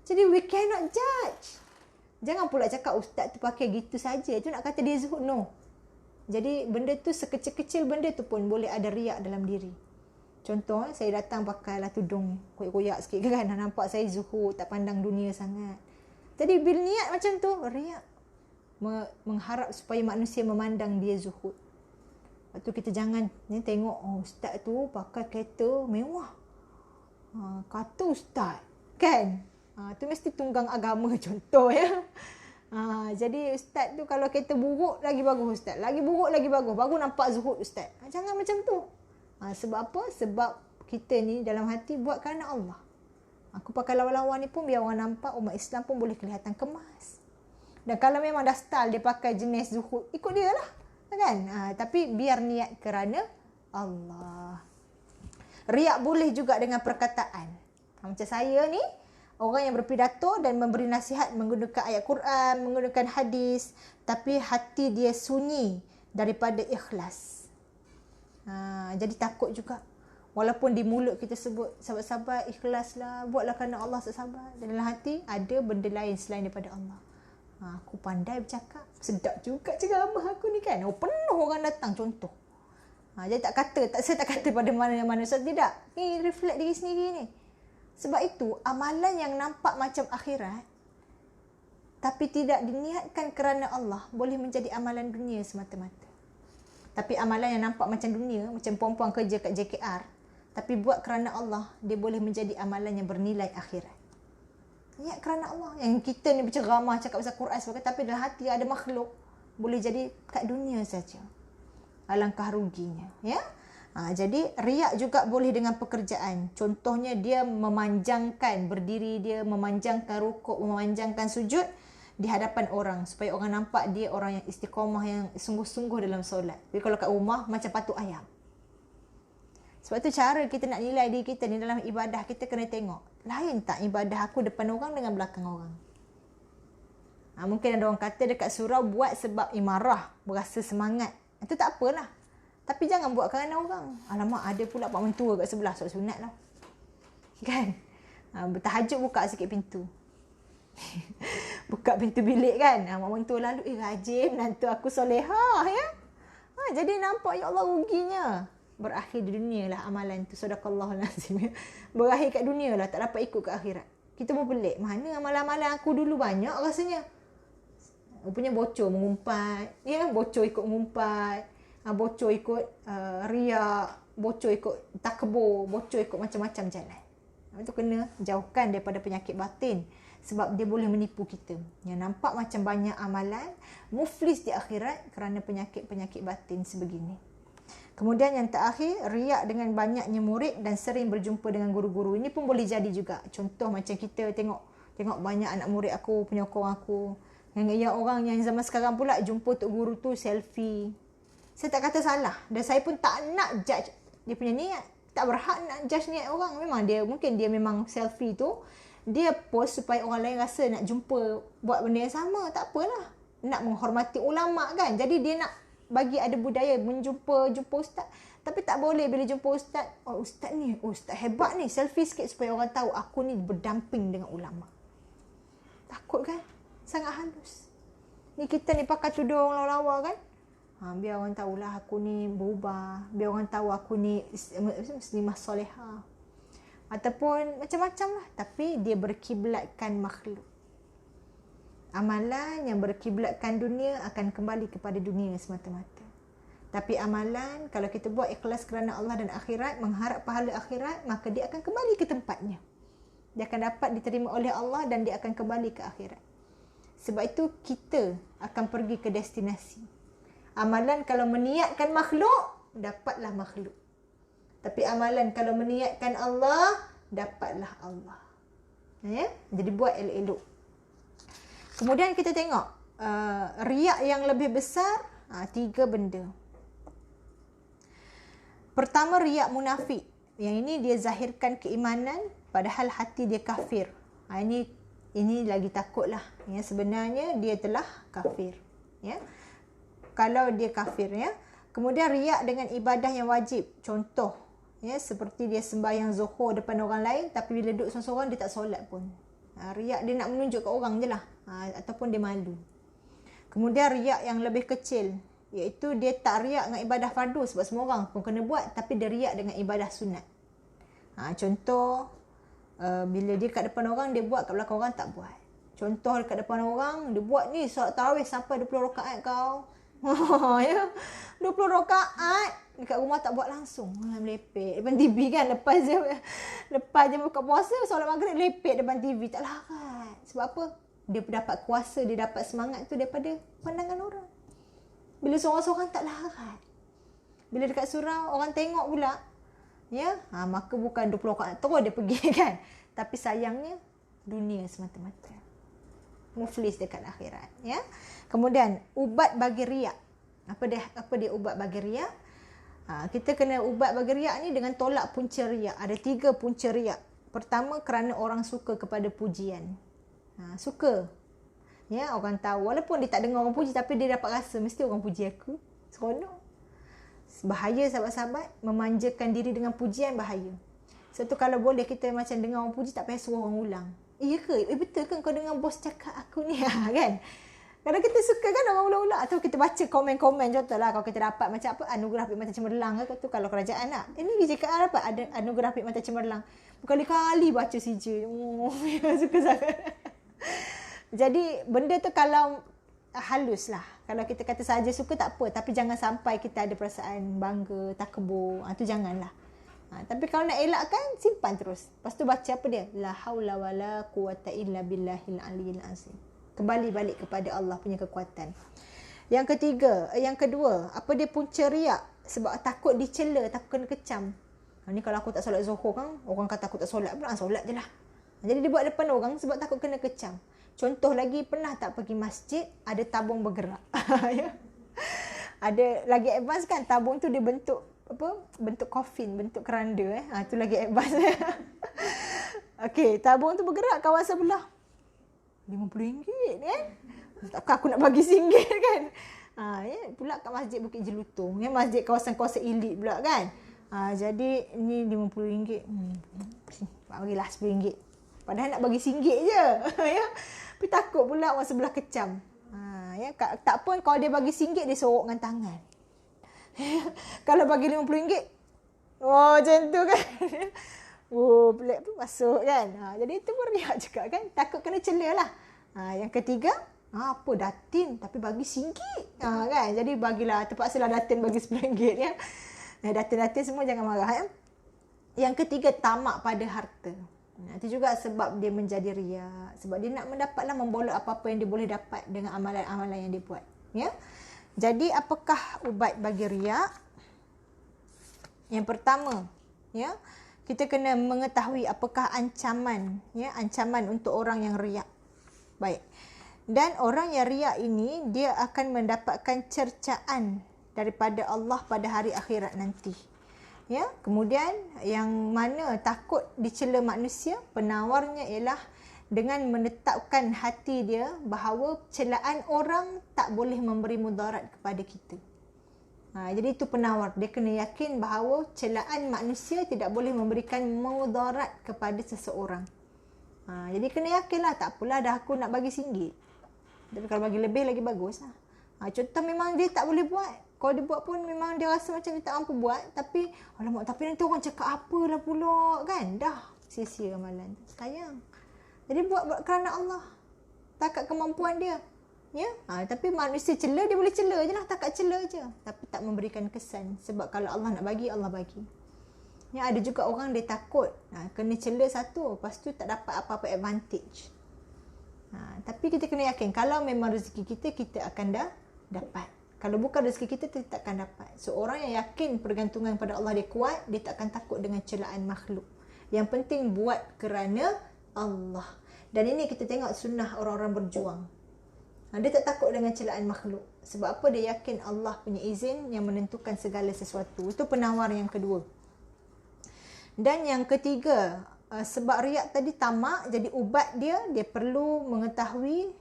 Jadi we cannot judge. Jangan pula cakap ustaz tu pakai gitu saja, itu nak kata dia zuhud. No. Jadi benda tu, sekecil-kecil benda tu pun boleh ada riak dalam diri. Contoh, saya datang pakailah tudung koyak-koyak sikit kan, nampak saya zuhud, tak pandang dunia sangat. Jadi bila niat macam tu, riak. Mengharap supaya manusia memandang dia zuhud. Lepas tu kita jangan tengok ustaz tu pakai kereta mewah. Kata ustaz kan, tu mesti tunggang agama contoh ya. Jadi ustaz tu kalau kereta buruk lagi bagus ustaz, lagi buruk lagi bagus, baru nampak zuhud ustaz. Jangan macam tu. Sebab apa? Sebab kita ni dalam hati buat kerana Allah. Aku pakai lawa-lawa ni pun biar orang nampak, umat Islam pun boleh kelihatan kemas. Dan kalau memang dah style dia pakai jenis zuhud, ikut dia lah kan. Tapi biar niat kerana Allah. Riak boleh juga dengan perkataan. Macam saya ni, orang yang berpidato dan memberi nasihat menggunakan ayat Quran, menggunakan hadis, tapi hati dia sunyi daripada ikhlas. Jadi takut juga. Walaupun di mulut kita sebut, sahabat-sahabat ikhlaslah, buatlah kerana Allah sahabat. Dan dalam hati ada benda lain selain daripada Allah. Aku pandai bercakap, sedap juga ceramah aku ni kan. Penuh orang datang contoh. Jadi saya tak kata pada mana-mana. Saya tidak. Ni reflect diri sendiri ni. Sebab itu, amalan yang nampak macam akhirat, tapi tidak diniatkan kerana Allah, boleh menjadi amalan dunia semata-mata. Tapi amalan yang nampak macam dunia, macam perempuan kerja kat JKR, tapi buat kerana Allah, dia boleh menjadi amalan yang bernilai akhirat. Niat kerana Allah. Yang kita ni berceramah, cakap pasal Quran sebagainya, tapi dalam hati ada makhluk, boleh jadi kat dunia saja. Alangkah ruginya, ya. Jadi riak juga boleh dengan pekerjaan. Contohnya dia memanjangkan berdiri, dia memanjangkan rukuk, memanjangkan sujud di hadapan orang supaya orang nampak dia orang yang istiqamah, yang sungguh-sungguh dalam solat. Tapi kalau kat rumah macam patuk ayam. Sebab tu cara kita nak nilai diri kita ni dalam ibadah, kita kena tengok lain tak ibadah aku depan orang dengan belakang orang. Mungkin ada orang kata dekat surau buat sebab imarah, berasa semangat. Itu tak apalah. Tapi jangan buat kerana orang. Alamak, ada pula pak mentua kat sebelah, solat sunat lah. Kan? Bertahajud buka sikit pintu. Buka pintu bilik kan. Mak mentua lalu, rajin menantu aku solehah ya. Jadi nampak, ya Allah, ruginya. Berakhir di dunia lah amalan tu. Sadaqallahul azim. Berakhir kat dunia lah, tak dapat ikut ke akhirat. Kita pun pelik. Mana amalan-amalan aku dulu banyak rasanya. Rupanya bocor mengumpat, ya, bocor ikut mengumpat, bocor ikut riak, bocor ikut takbur, bocor ikut macam-macam jalan. Itu kena jauhkan daripada penyakit batin, sebab dia boleh menipu kita. Yang nampak macam banyak amalan, muflis di akhirat kerana penyakit-penyakit batin sebegini. Kemudian yang terakhir, riak dengan banyaknya murid dan sering berjumpa dengan guru-guru. Ini pun boleh jadi juga. Contoh macam kita tengok banyak anak murid aku, penyokong aku. Yang orang yang zaman sekarang pula jumpa tok guru tu selfie. Saya tak kata salah. Dan saya pun tak nak judge dia punya niat. Tak berhak nak judge niat orang. Memang dia, mungkin dia memang selfie tu dia post supaya orang lain rasa nak jumpa buat benda yang sama. Tak apalah. Nak menghormati ulama kan. Jadi dia nak bagi ada budaya jumpa ustaz. Tapi tak boleh bila jumpa ustaz, oh ustaz ni, oh ustaz hebat ni, selfie sikit supaya orang tahu aku ni berdamping dengan ulama. Takut kan? Sangat halus. Ni kita ni pakai tudung lawa-lawa kan? Biar orang tahulah aku ni berubah. Biar orang tahu aku ni muslimah solehah. Ataupun macam-macam lah. Tapi dia berkiblatkan makhluk. Amalan yang berkiblatkan dunia akan kembali kepada dunia semata-mata. Tapi amalan kalau kita buat ikhlas kerana Allah dan akhirat, mengharap pahala akhirat, maka dia akan kembali ke tempatnya. Dia akan dapat diterima oleh Allah dan dia akan kembali ke akhirat. Sebab itu kita akan pergi ke destinasi. Amalan kalau meniatkan makhluk, dapatlah makhluk. Tapi amalan kalau meniatkan Allah, dapatlah Allah. Ya? Jadi buat elok-elok. Kemudian kita tengok riak yang lebih besar, 3 benda. Pertama, riak munafik. Yang ini dia zahirkan keimanan padahal hati dia kafir. Ini lagi takutlah. Ya, sebenarnya dia telah kafir. Ya. Kalau dia kafir, ya. Kemudian riak dengan ibadah yang wajib. Contoh, ya, seperti dia sembahyang zuhur depan orang lain, tapi bila duduk seorang-seorang dia tak solat pun. Riak dia nak menunjuk ke orang je lah. Ataupun dia malu. Kemudian riak yang lebih kecil, iaitu dia tak riak dengan ibadah fardu sebab semua orang pun kena buat, tapi dia riak dengan ibadah sunat. Contoh, bila dia kat depan orang dia buat, kat belakang orang tak buat. Contoh dekat depan orang dia buat ni solat tarawih sampai 20 rakaat kau. Ya, 20 rakaat dekat rumah tak buat langsung. Melepek depan TV kan, lepas je buka puasa solat maghrib lepek depan TV, tak larat. Sebab apa? Dia dapat kuasa, dia dapat semangat tu daripada pandangan orang. Bila seorang-seorang tak larat. Bila dekat surau orang tengok pula, ya, maka bukan 20 rakaat terus dia pergi kan. Tapi sayangnya dunia semata-mata. Muflis dekat akhirat, ya. Kemudian ubat bagi riak. Apa dia ubat bagi riak? Kita kena ubat bagi riak ni dengan tolak punca riak. Ada 3 punca riak. Pertama, kerana orang suka kepada pujian. Suka. Ya, orang tahu walaupun dia tak dengar orang puji, tapi dia dapat rasa mesti orang puji aku. Seronok. Bahaya sahabat-sahabat, memanjakan diri dengan pujian bahaya. Sebab tu kalau boleh kita macam dengar orang puji, tak payah suruh orang ulang. Iya ke? Betul ke kau dengar bos cakap aku ni? Kan? Kadang kita suka kan orang ulang-ulang. Atau kita baca komen-komen. Contohlah kalau kita dapat macam apa, anugerah Perkhidmatan Cemerlang ke tu, kalau kerajaan nak. Ini dia cakap dapat ada anugerah Perkhidmatan Cemerlang. Berkali-kali baca CJ. Suka sangat. Jadi benda tu kalau halus lah. Kalau kita kata saja suka tak apa. Tapi jangan sampai kita ada perasaan bangga, takabur. Tu janganlah. Tapi kalau nak elakkan, simpan terus. Lepas tu baca apa dia? La haula wala quwata illa billahil aliyil azim. Kembali balik kepada Allah punya kekuatan. Yang kedua, apa dia punca riak? Sebab takut dicela, takut kena kecam. Ni kalau aku tak solat zuhur kan, orang kata aku tak solat pula, solat je lah. Jadi dia buat depan orang sebab takut kena kecam. Contoh lagi, pernah tak pergi masjid, ada tabung bergerak. Ada lagi advance kan, tabung tu dia bentuk coffin, bentuk keranda. Tu lagi advance. Okey, tabung tu bergerak, kawan sebelah RM50 kan. Takkan aku nak bagi RM1 kan. Pula kat masjid Bukit Jelutong, masjid kawasan-kawasan elit pula kan. Jadi ni RM50. Bagilah RM10. Padahal nak bagi RM1 je. Ya. Tapi takut pula orang sebelah kecam. Ya, tak pun kalau dia bagi RM1 dia sorok dengan tangan. Kalau bagi RM50, macam tu kan. Pelik pun masuk kan. Jadi itu pun riak juga kan. Takut kena cela lah. Yang ketiga, apa datin tapi bagi RM1 kan. Jadi bagilah, terpaksalah datin bagi RM10 ya. Datin-datin semua jangan marah ya. Yang ketiga, tamak pada harta. Itu juga sebab dia menjadi riak. Sebab dia nak mendapatlah, membolok apa-apa yang dia boleh dapat dengan amalan-amalan yang dia buat. Ya. Jadi apakah ubat bagi riak? Yang pertama, ya, kita kena mengetahui apakah ancaman untuk orang yang riak. Baik. Dan orang yang riak ini, dia akan mendapatkan cercaan daripada Allah pada hari akhirat nanti. Ya, kemudian yang mana takut dicela manusia, penawarnya ialah dengan menetapkan hati dia bahawa celaan orang tak boleh memberi mudarat kepada kita. Jadi itu penawar. Dia kena yakin bahawa celaan manusia tidak boleh memberikan mudarat kepada seseorang. Jadi kena yakinlah, tak apalah dah aku nak bagi RM1. Tapi kalau bagi lebih lagi bagus lah. Contoh memang dia tak boleh buat. Kalau dia buat pun memang dia rasa macam dia tak mampu buat. Tapi, alamak, tapi nanti orang cakap apalah pula kan. Dah sia-sia amalan. Sayang. Jadi buat kerana Allah. Takat kemampuan dia. Ya, tapi manusia cela, dia boleh cela je lah. Takat cela je. Tapi tak memberikan kesan. Sebab kalau Allah nak bagi, Allah bagi. Ya, ada juga orang dia takut. Kena cela satu. Lepas tu tak dapat apa-apa advantage. Tapi kita kena yakin. Kalau memang rezeki kita, kita akan dapat. Kalau bukan rezeki kita, kita tak akan dapat. So, orang yang yakin pergantungan pada Allah dia kuat, dia tak akan takut dengan celaan makhluk. Yang penting buat kerana Allah. Dan ini kita tengok sunnah orang-orang berjuang. Dia tak takut dengan celaan makhluk. Sebab apa? Dia yakin Allah punya izin yang menentukan segala sesuatu. Itu penawar yang kedua. Dan yang ketiga, sebab riak tadi tamak, jadi ubat dia perlu mengetahui,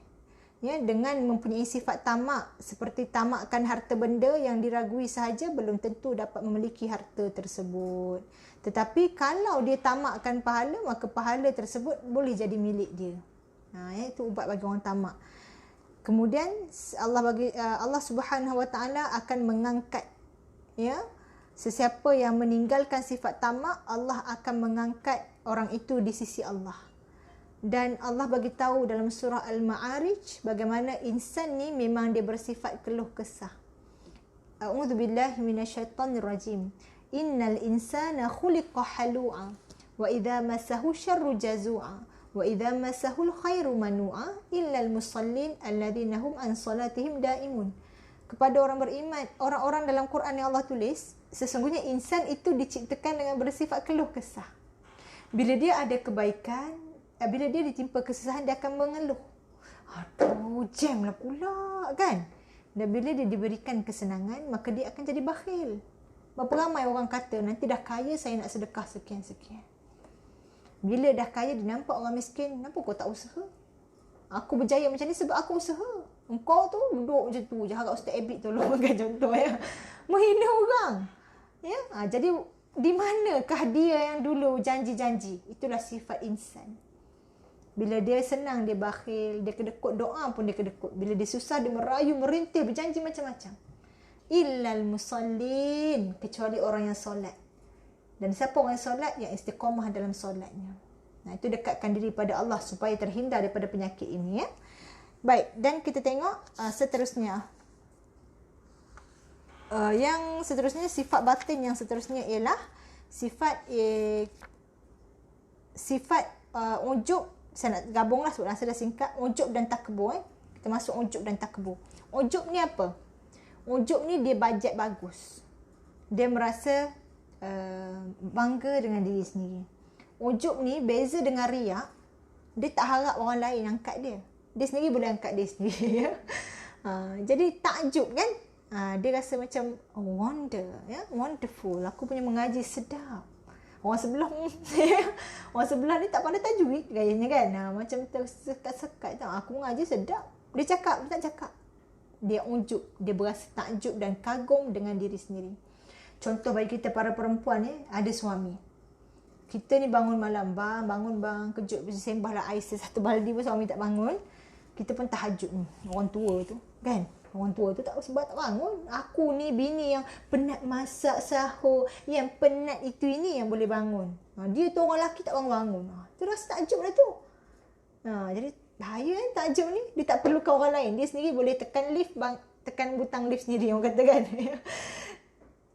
ya, dengan mempunyai sifat tamak, seperti tamakkan harta benda yang diragui sahaja belum tentu dapat memiliki harta tersebut. Tetapi kalau dia tamakkan pahala, maka pahala tersebut boleh jadi milik dia. Itu ubat bagi orang tamak. Kemudian Allah Subhanahu Wa Taala akan mengangkat, ya, sesiapa yang meninggalkan sifat tamak, Allah akan mengangkat orang itu di sisi Allah. Dan Allah bagi tahu dalam surah Al-Ma'arij bagaimana insan ni memang dia bersifat keluh kesah. A'udzubillahi minasyaitonirrajim. Innal insana khuliqa halu'a wa idza massahu syarru jazu'a wa idza massahu khairu manu'a illa al-musallin alladzina hum an salatihim daimun. Kepada orang beriman, orang-orang dalam Quran yang Allah tulis, sesungguhnya insan itu diciptakan dengan bersifat keluh kesah. Bila dia ada kebaikan, bila dia ditimpa kesusahan, dia akan mengeluh. Aduh, jam lah pula kan. Dan bila dia diberikan kesenangan, maka dia akan jadi bakhil. Berapa ramai orang kata, nanti dah kaya saya nak sedekah sekian-sekian. Bila dah kaya, dia nampak orang miskin, kenapa kau tak usaha? Aku berjaya macam ni sebab aku usaha. Engkau tu duduk macam tu je, harap Ustaz Abid tolong kan contoh ya. Menghina orang. Ya, jadi di manakah dia yang dulu janji-janji? Itulah sifat insan. Bila dia senang, dia bakhil. Dia kedekut doa pun dia kedekut. Bila dia susah, dia merayu, merintih, berjanji macam-macam. Illal musallin. Kecuali orang yang solat. Dan siapa orang yang solat? Yang istiqamah dalam solatnya. Itu dekatkan diri pada Allah supaya terhindar daripada penyakit ini. Ya? Baik, dan kita tengok seterusnya. Yang seterusnya, sifat batin yang seterusnya ialah sifat ujub. Saya nak gabunglah sebab saya dah singkat. Ujub dan takabur. Kita masuk ujub dan takabur. Ujub ni apa? Ujub ni dia bajet bagus. Dia merasa bangga dengan diri sendiri. Ujub ni beza dengan riak. Dia tak harap orang lain angkat dia. Dia sendiri boleh angkat dia sendiri. Ya? Jadi takjub kan? Dia rasa macam wonder, ya? Wonderful. Aku punya mengaji sedap. Orang sebelah ni tak pandai tajwid gayanya kan. Macam tersekat-sekat tau. Aku mengaji sedap. Dia cakap, dia tak cakap. Dia ujub, dia berasa takjub dan kagum dengan diri sendiri. Contoh bagi kita para perempuan ni, ada suami. Kita ni bangun malam, bangun bang, kejut sembahlah air satu baldi pun suami tak bangun. Kita pun tahajud ni. Orang tua tu, kan? Orang tua tu tak sebab tak bangun. Aku ni bini yang penat masak sahur, yang penat itu ini yang boleh bangun. Dia tu orang lelaki tak bangun-bangun. Tu rasa takjub lah tu. Jadi bahaya kan takjub ni. Dia tak perlukan orang lain. Dia sendiri boleh tekan lift, tekan butang lift sendiri, orang kata kan.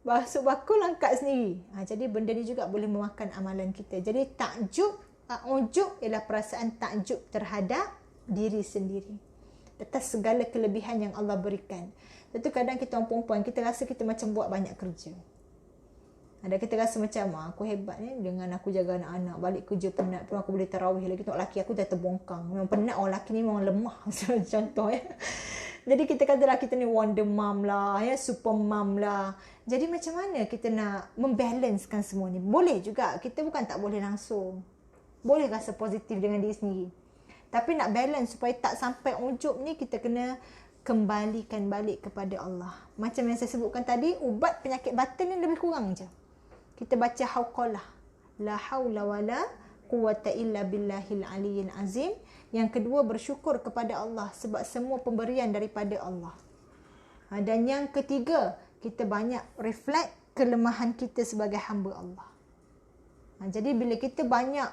Basuh bakul angkat sendiri. Jadi benda ni juga boleh memakan amalan kita. Jadi takjub, ujub ialah perasaan takjub terhadap diri sendiri atas segala kelebihan yang Allah berikan. Tentu kadang kita orang perempuan, kita rasa kita macam buat banyak kerja. Ada kita rasa macam aku hebat ni dengan aku jaga anak-anak, balik kerja penat pun aku boleh tarawih lagi. Tengok laki aku dah terbongkang. Memang penat orang lelaki ni, memang lemah. Contoh ya. Jadi kita katalah kita ni wonder mom lah, ya, super mom lah. Jadi macam mana kita nak membalancekan semua ni? Boleh juga. Kita bukan tak boleh langsung. Boleh rasa positif dengan diri sendiri. Tapi nak balance supaya tak sampai ujub ni, kita kena kembalikan balik kepada Allah. Macam yang saya sebutkan tadi, ubat penyakit batin ni lebih kurang je. Kita baca hauqalah. La haula wala quwwata illa billahil aliyyil azim. Yang kedua, bersyukur kepada Allah sebab semua pemberian daripada Allah. Dan yang ketiga, kita banyak reflect kelemahan kita sebagai hamba Allah. Jadi bila kita banyak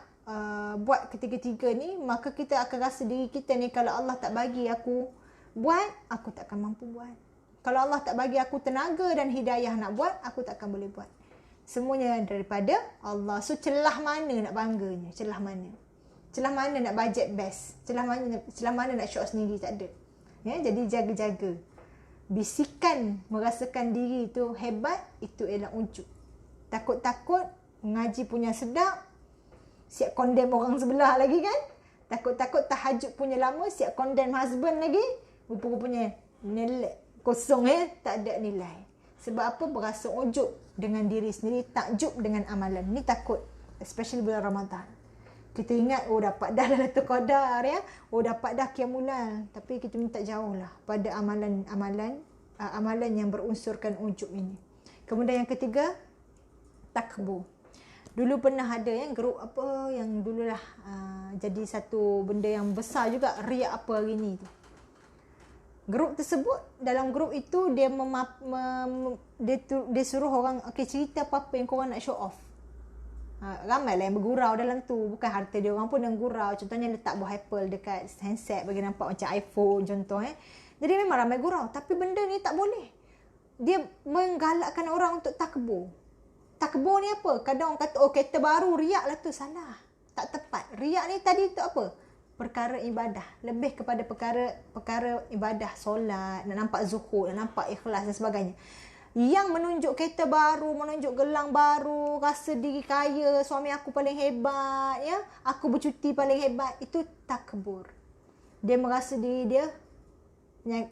buat ketiga-tiga ni, maka kita akan rasa diri kita ni, kalau Allah tak bagi aku buat, aku takkan mampu buat. Kalau Allah tak bagi aku tenaga dan hidayah nak buat, aku takkan boleh buat. Semuanya daripada Allah. So celah mana nak bangganya? Celah mana? Celah mana nak budget best? Celah mana nak show sendiri? Tak ada. Ya, jadi jaga-jaga. Bisikan merasakan diri tu hebat, itu ialah ujub. Takut-takut mengaji punya sedap, siap condemn orang sebelah lagi kan? Takut-takut tahajud punya lama, siap condemn husband lagi. Rupa-rupanya nilai kosong, tak ada nilai. Sebab apa? Berasa ujub dengan diri sendiri, takjub dengan amalan. Ni takut, especially bulan Ramadan. Kita ingat, dapat dah Lailatul Qadar, ya. Dapat dah Qiyamul. Tapi kita minta jauh lah pada amalan yang berunsurkan ujub ini. Kemudian yang ketiga, takbur. Dulu pernah ada yang grup apa yang dululah jadi satu benda yang besar juga, riak apa hari ni tu. Grup tersebut, dalam grup itu dia dia suruh orang, okey, cerita apa-apa yang korang nak show off. Ramai lah yang bergurau dalam tu. Bukan harta dia orang pun yang gurau. Contohnya letak buah apple dekat handset bagi nampak macam iPhone contoh. Jadi memang ramai gurau. Tapi benda ni tak boleh. Dia menggalakkan orang untuk takbur. Takbur ni apa? Kadang orang kata, kereta baru, riak lah tu. Salah. Tak tepat. Riak ni tadi tu apa? Perkara ibadah. Lebih kepada perkara ibadah. Solat, nak nampak zuhud, nak nampak ikhlas dan sebagainya. Yang menunjuk kereta baru, menunjuk gelang baru, rasa diri kaya, suami aku paling hebat, ya, aku bercuti paling hebat, itu takbur. Dia merasa diri dia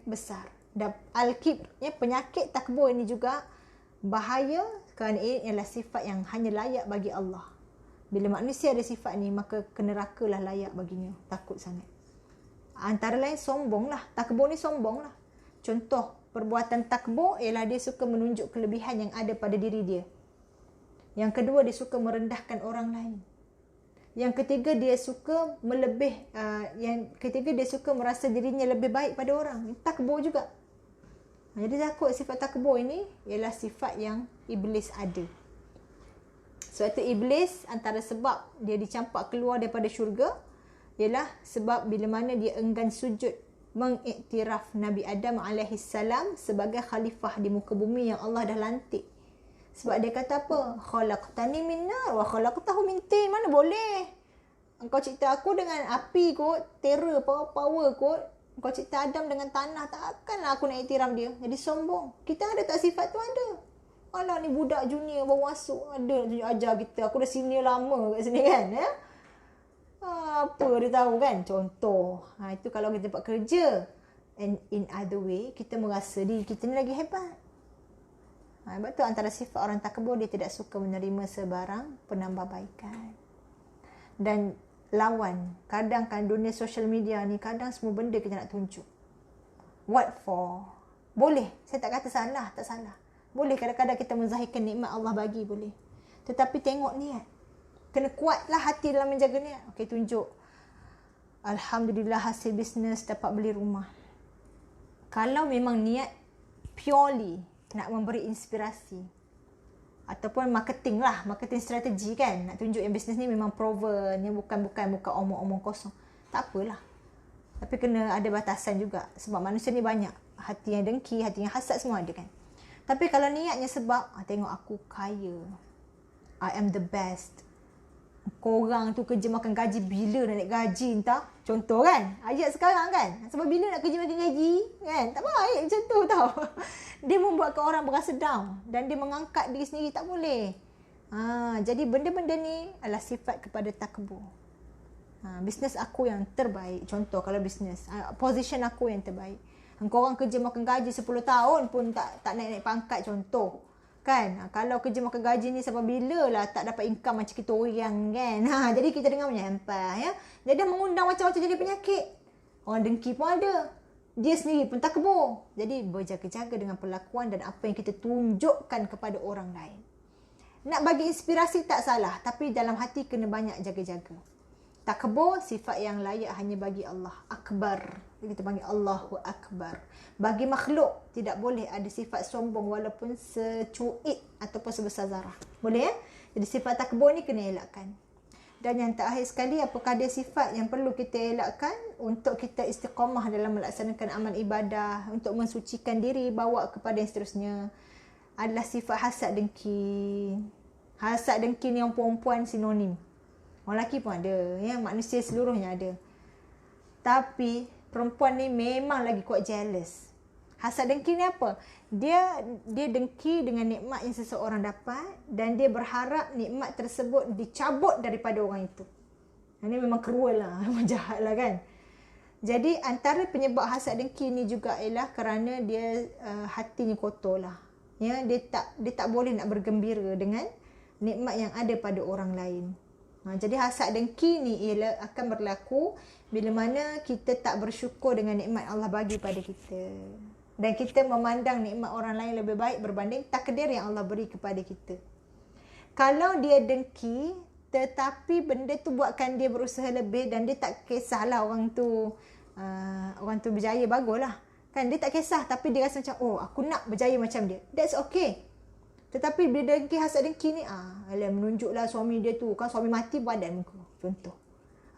besar. Dan penyakit takbur ini juga bahaya kerana ini adalah sifat yang hanya layak bagi Allah. Bila manusia ada sifat ni, maka ke neraka lah layak baginya. Takut sangat. Antara lain sombong lah. Takbur ni sombong lah. Contoh perbuatan takbur ialah dia suka menunjuk kelebihan yang ada pada diri dia. Yang kedua, dia suka merendahkan orang lain. Yang ketiga, dia suka dia suka merasa dirinya lebih baik pada orang. Takbur juga. Jadi takut sifat takbur ini ialah sifat yang iblis ada. Sebab itu iblis, antara sebab dia dicampak keluar daripada syurga ialah sebab bila mana dia enggan sujud mengiktiraf Nabi Adam AS sebagai khalifah di muka bumi yang Allah dah lantik. Sebab dia kata apa? Khalaqtani min nar wa khalaqtahu min tin. Mana boleh? Engkau cipta aku dengan api kot, terror, power kot. Engkau cipta Adam dengan tanah, takkanlah aku nak iktiraf dia. Jadi sombong. Kita ada tak sifat tu? Ada. Alah, ni budak junior baru masuk. Ada ajar kita. Aku dah senior lama kat sini kan. Ya? Apa dia tahu kan? Contoh. Itu kalau kita buat kerja. And in other way, kita merasa diri kita ni lagi hebat. Sebab tu antara sifat orang takbur, dia tidak suka menerima sebarang penambahbaikan. Dan lawan. Kadang kan dunia social media ni, kadang semua benda kita nak tunjuk. What for? Boleh. Saya tak kata salah. Tak salah. Boleh kadang-kadang kita menzahirkan nikmat Allah bagi. Boleh. Tetapi tengok niat. Kena kuatlah hati dalam menjaga niat. Okey, tunjuk. Alhamdulillah hasil bisnes, dapat beli rumah. Kalau memang niat purely nak memberi inspirasi ataupun marketing lah, marketing strategi kan, nak tunjuk yang bisnes ni memang proven, yang bukan omong-omong kosong, tak apalah. Tapi kena ada batasan juga, sebab manusia ni banyak, hati yang dengki, hati yang hasad, semua ada kan. Tapi kalau niatnya sebab tengok aku kaya, I am the best, korang tu kerja makan gaji, bila nak naik gaji entah. Contoh kan, ayat sekarang kan, sebab bila nak kerja makan gaji kan, tak baik macam tu tau. Dia membuatkan orang berasa down dan dia mengangkat diri sendiri, tak boleh. Jadi benda-benda ni adalah sifat kepada takbur. Bisnes aku yang terbaik, contoh kalau bisnes, position aku yang terbaik, Engkau orang kerja makan gaji 10 tahun pun tak naik-naik pangkat contoh. Kan? Kalau kerja makan gaji ni sampai bila lah tak dapat income macam kita orang kan. Jadi kita dengar menyampah ya. Dia dah mengundang macam-macam jadi penyakit. Orang dengki pun ada. Dia sendiri pun tak kebur. Jadi berjaga-jaga dengan perlakuan dan apa yang kita tunjukkan kepada orang lain. Nak bagi inspirasi tak salah, tapi dalam hati kena banyak jaga-jaga. Takabur, sifat yang layak hanya bagi Allah. Akbar. Kita panggil Allahu Akbar. Bagi makhluk, tidak boleh ada sifat sombong walaupun secuit ataupun sebesar zarah. Boleh ya? Jadi sifat takabur ni kena elakkan. Dan yang terakhir sekali, apakah ada sifat yang perlu kita elakkan untuk kita istiqamah dalam melaksanakan amal ibadah, untuk mensucikan diri, bawa kepada yang seterusnya, adalah sifat hasad dengki. Hasad dengki ni yang perempuan sinonim. Orang lelaki pun ada, ya, manusia seluruhnya ada. Tapi perempuan ni memang lagi kuat jealous. Hasad dengki ni apa? Dia dengki dengan nikmat yang seseorang dapat dan dia berharap nikmat tersebut dicabut daripada orang itu. Ini memang cruel lah, memang jahat lah kan. Jadi antara penyebab hasad dengki ni juga ialah kerana dia hatinya kotor lah. Ya, dia tak boleh nak bergembira dengan nikmat yang ada pada orang lain. Jadi hasad dengki ni ialah akan berlaku bila mana kita tak bersyukur dengan nikmat Allah bagi pada kita. Dan kita memandang nikmat orang lain lebih baik berbanding takdir yang Allah beri kepada kita. Kalau dia dengki, tetapi benda tu buatkan dia berusaha lebih dan dia tak kisahlah orang tu berjaya, baguslah. Kan dia tak kisah tapi dia rasa macam, oh aku nak berjaya macam dia. That's okay. Tetapi bila dengki, hasad dengki ni, menunjuklah suami dia tu. Kan suami mati badan muka. Contoh.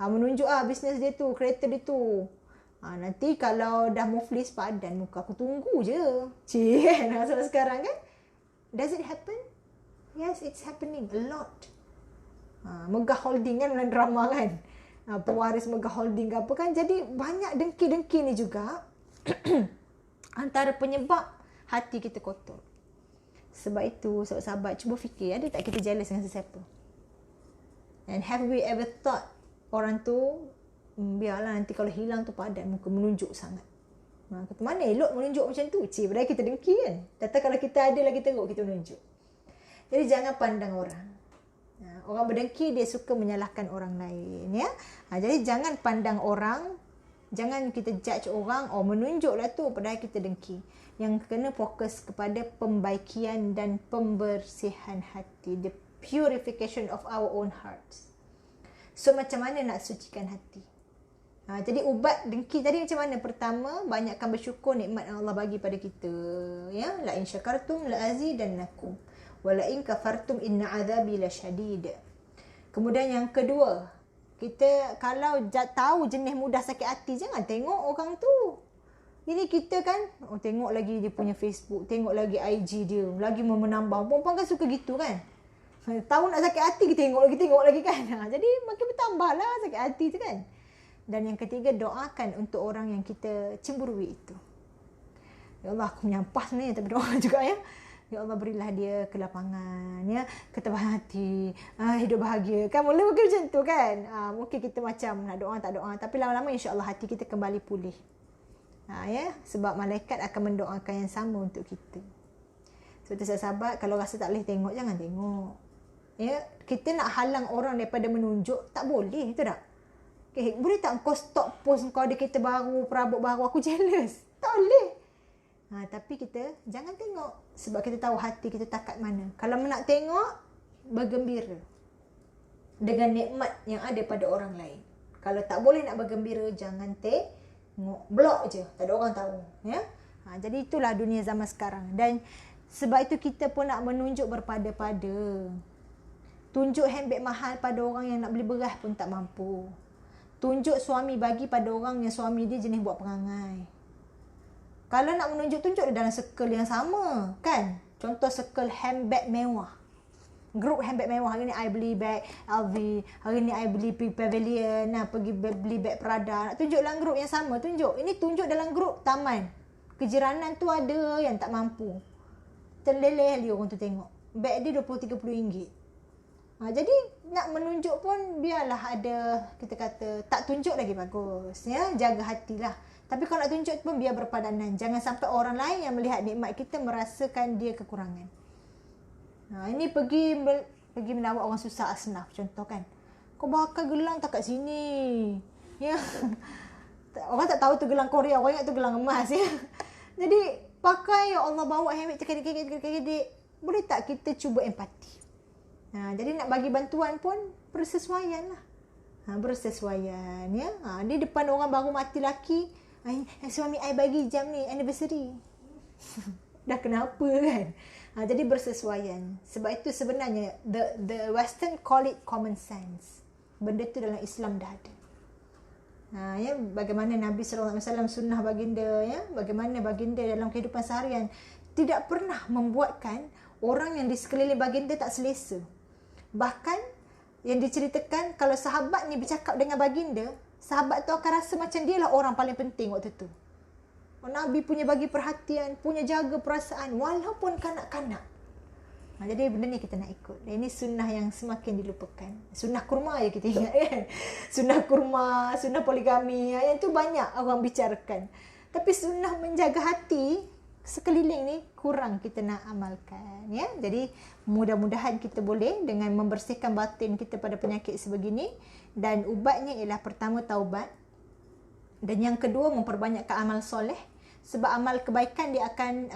Menunjuk bisnes dia tu, kereta dia tu. Nanti kalau dah muflis padan muka, aku tunggu je. Cik, sampai sekarang kan. Does it happen? Yes, it's happening a lot. Megah Holding kan, dalam drama kan. Pewaris Megah Holding ke apa kan. Jadi banyak dengki-dengki ni juga antara penyebab hati kita kotor. Sebab itu, sahabat-sahabat, cuba fikir, ada tak kita jealous dengan sesiapa? And have we ever thought orang tu, biarlah nanti kalau hilang tu padan muka, menunjuk sangat. Kata mana elok menunjuk macam tu? Padahal kita dengki kan. Datang kalau kita ada lagi teruk, kita menunjuk. Jadi jangan pandang orang. Orang berdengki, dia suka menyalahkan orang lain. Ya. Jadi jangan pandang orang. Jangan kita judge orang, menunjuklah tu padahal kita dengki. Yang kena fokus kepada pembaikian dan pembersihan hati. The purification of our own hearts. So macam mana nak sucikan hati? Jadi ubat dengki tadi macam mana? Pertama, banyakkan bersyukur nikmat yang Allah bagi pada kita. Ya, la in syakartum la azidannakum wa la in kafartum inna azabi lasyadid. Kemudian yang kedua, kita kalau tahu jenis mudah sakit hati, jangan tengok orang tu. Ini kita kan, tengok lagi dia punya Facebook, tengok lagi IG dia, lagi menambah. Perempuan kan suka gitu kan. Tahu nak sakit hati, kita tengok lagi kan. Jadi makin bertambah lah sakit hati tu kan. Dan yang ketiga, doakan untuk orang yang kita cemburui itu. Ya Allah, aku menyampah sebenarnya, tapi doa juga ya. Ya Allah, berilah dia kelapangan, ya, ketabahan hati, hidup bahagia. Kan mula mungkin macam tu kan. Mungkin kita macam nak doa tak doa, tapi lama-lama insya-Allah hati kita kembali pulih. Ya, sebab malaikat akan mendoakan yang sama untuk kita. Sebab sahabat, kalau rasa tak boleh tengok, jangan tengok. Ya, kita nak halang orang daripada menunjuk, tak boleh, itu tak? Okay, boleh tak kau stop post kau ada kereta baru, perabot baru, aku jealous. Tak boleh. Tapi kita jangan tengok. Sebab kita tahu hati kita takat mana. Kalau nak tengok, bergembira dengan nikmat yang ada pada orang lain. Kalau tak boleh nak bergembira, jangan tengok. Blok je, tak ada orang tahu. Ya? Jadi itulah dunia zaman sekarang. Dan sebab itu kita pun nak menunjuk berpada-pada. Tunjuk handbag mahal pada orang yang nak beli beras pun tak mampu. Tunjuk suami bagi pada orang yang suami dia jenis buat perangai. Kalau nak menunjuk, tunjuk dia dalam circle yang sama. Kan? Contoh circle handbag mewah. Grup handbag mewah. Hari ni I beli bag LV. Hari ni I beli Pavilion. Pergi beli bag Prada. Nak tunjuk dalam grup yang sama. Tunjuk. Ini tunjuk dalam grup taman. Kejiranan tu ada yang tak mampu. Terleleh dia orang tu tengok. Bag dia RM20-30. Jadi nak menunjuk pun biarlah ada, kita kata tak tunjuk lagi bagus, ya, jaga hatilah. Tapi kalau nak tunjuk pun biar berpadanan. Jangan sampai orang lain yang melihat nikmat kita merasakan dia kekurangan. Ini pergi menawar orang susah asnaf contoh kan. Kau bakar gelang tak kat sini. Ya. Orang tak tahu tu gelang Korea, orang ingat tu gelang emas ya. Jadi pakai ya Allah bawa handbag cekik-cekik. Boleh tak kita cuba empati? Jadi nak bagi bantuan pun bersesuaian lah. Bersesuaian ya. Di depan orang baru mati laki, suami I bagi jam ni anniversary. Dah kenapa kan? Jadi bersesuaian. Sebab itu sebenarnya the Western call it common sense. Benda tu dalam Islam dah ada. Ya, bagaimana Nabi SAW sunnah baginda ya, bagaimana baginda dalam kehidupan seharian tidak pernah membuatkan orang yang di sekeliling baginda tak selesa. Bahkan yang diceritakan kalau sahabat ni bercakap dengan baginda, sahabat tu akan rasa macam dia lah orang paling penting waktu tu. Nabi punya bagi perhatian, punya jaga perasaan walaupun kanak-kanak. Jadi benda ni kita nak ikut. Dan ini sunnah yang semakin dilupakan. Sunnah kurma je kita ingat kan. Sunnah kurma, sunnah poligami, yang tu banyak orang bicarakan. Tapi sunnah menjaga hati sekeliling ni kurang kita nak amalkan ya. Jadi mudah-mudahan kita boleh dengan membersihkan batin kita pada penyakit sebegini, dan ubatnya ialah pertama taubat, dan yang kedua memperbanyakkan amal soleh, sebab amal kebaikan dia akan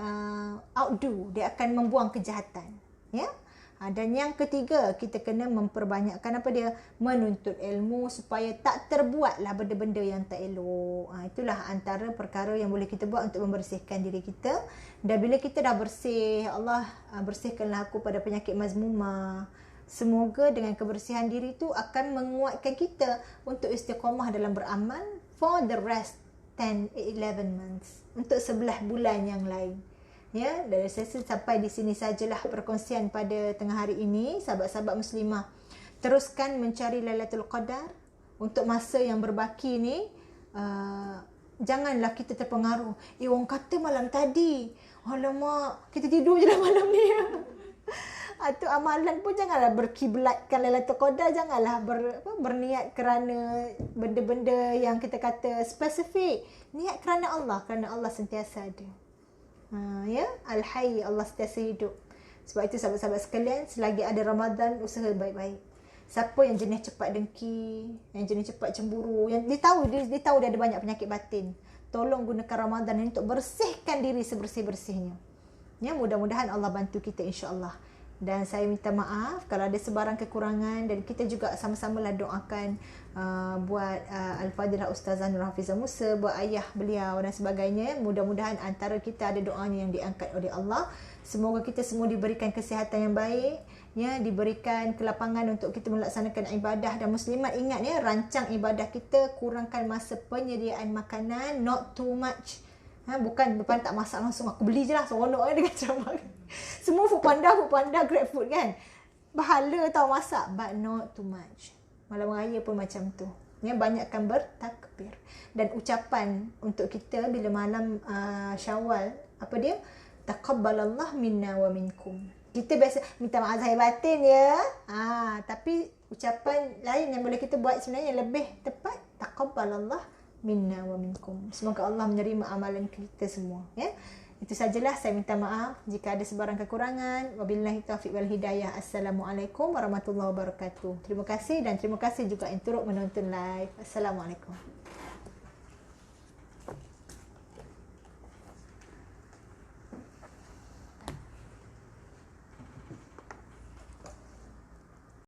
outdo, dia akan membuang kejahatan ya. Dan yang ketiga kita kena memperbanyakkan apa dia, menuntut ilmu supaya tak terbuatlah benda-benda yang tak elok. Itulah antara perkara yang boleh kita buat untuk membersihkan diri kita. Dan bila kita dah bersih, Allah bersihkanlah aku pada penyakit mazmumah. Semoga dengan kebersihan diri tu akan menguatkan kita untuk istiqamah dalam beramal for the rest 10-11 months, untuk 11 bulan yang lain. Ya, dari saya sampai di sini sajalah perkongsian pada tengah hari ini, sahabat-sahabat muslimah. Teruskan mencari Lailatul Qadar untuk masa yang berbaki ni. Janganlah kita terpengaruh. Orang kata malam tadi, alamak, kita tidur je lah malam ni. Atau amalan pun janganlah berkiblatkan Lailatul Qadar, janganlah berniat kerana benda-benda yang kita kata spesifik. Niat kerana Allah sentiasa ada. Ya, Al-Hayy, Allah sentiasa hidup. Sebab itu sahabat-sahabat sekalian, selagi ada Ramadan, usaha baik-baik. Siapa yang jenis cepat dengki, yang jenis cepat cemburu, yang dia tahu dia ada banyak penyakit batin, tolong gunakan Ramadan ini untuk bersihkan diri sebersih-bersihnya. Ya, mudah-mudahan Allah bantu kita insya-Allah. Dan saya minta maaf kalau ada sebarang kekurangan, dan kita juga sama-samalah doakan buat Al-Fadilah Ustazah Nur Hafizah Musa, buat ayah beliau dan sebagainya. Mudah-mudahan antara kita ada doanya yang diangkat oleh Allah. Semoga kita semua diberikan kesihatan yang baik, ya, diberikan kelapangan untuk kita melaksanakan ibadah. Dan muslimat ingat ya, rancang ibadah kita, kurangkan masa penyediaan makanan, not too much. Bukan depan tak masak langsung aku beli je lah seronok dengan ceramah. Semua food panda, grab food kan. Bahala tau masak, but not too much. Malam raya pun macam tu. Ya, banyakkan bertakbir. Dan ucapan untuk kita bila malam Syawal, apa dia? Taqabbalallah minna wa minkum. Kita biasa minta maaf zahir batin ya. Tapi ucapan lain yang boleh kita buat sebenarnya lebih tepat, taqabbalallah minna wa minkum. Semoga Allah menerima amalan kita semua ya. Itu sajalah, saya minta maaf jika ada sebarang kekurangan. Wabillahi taufiq wal hidayah. Assalamualaikum warahmatullahi wabarakatuh. Terima kasih, dan terima kasih juga yang turut menonton live. Assalamualaikum.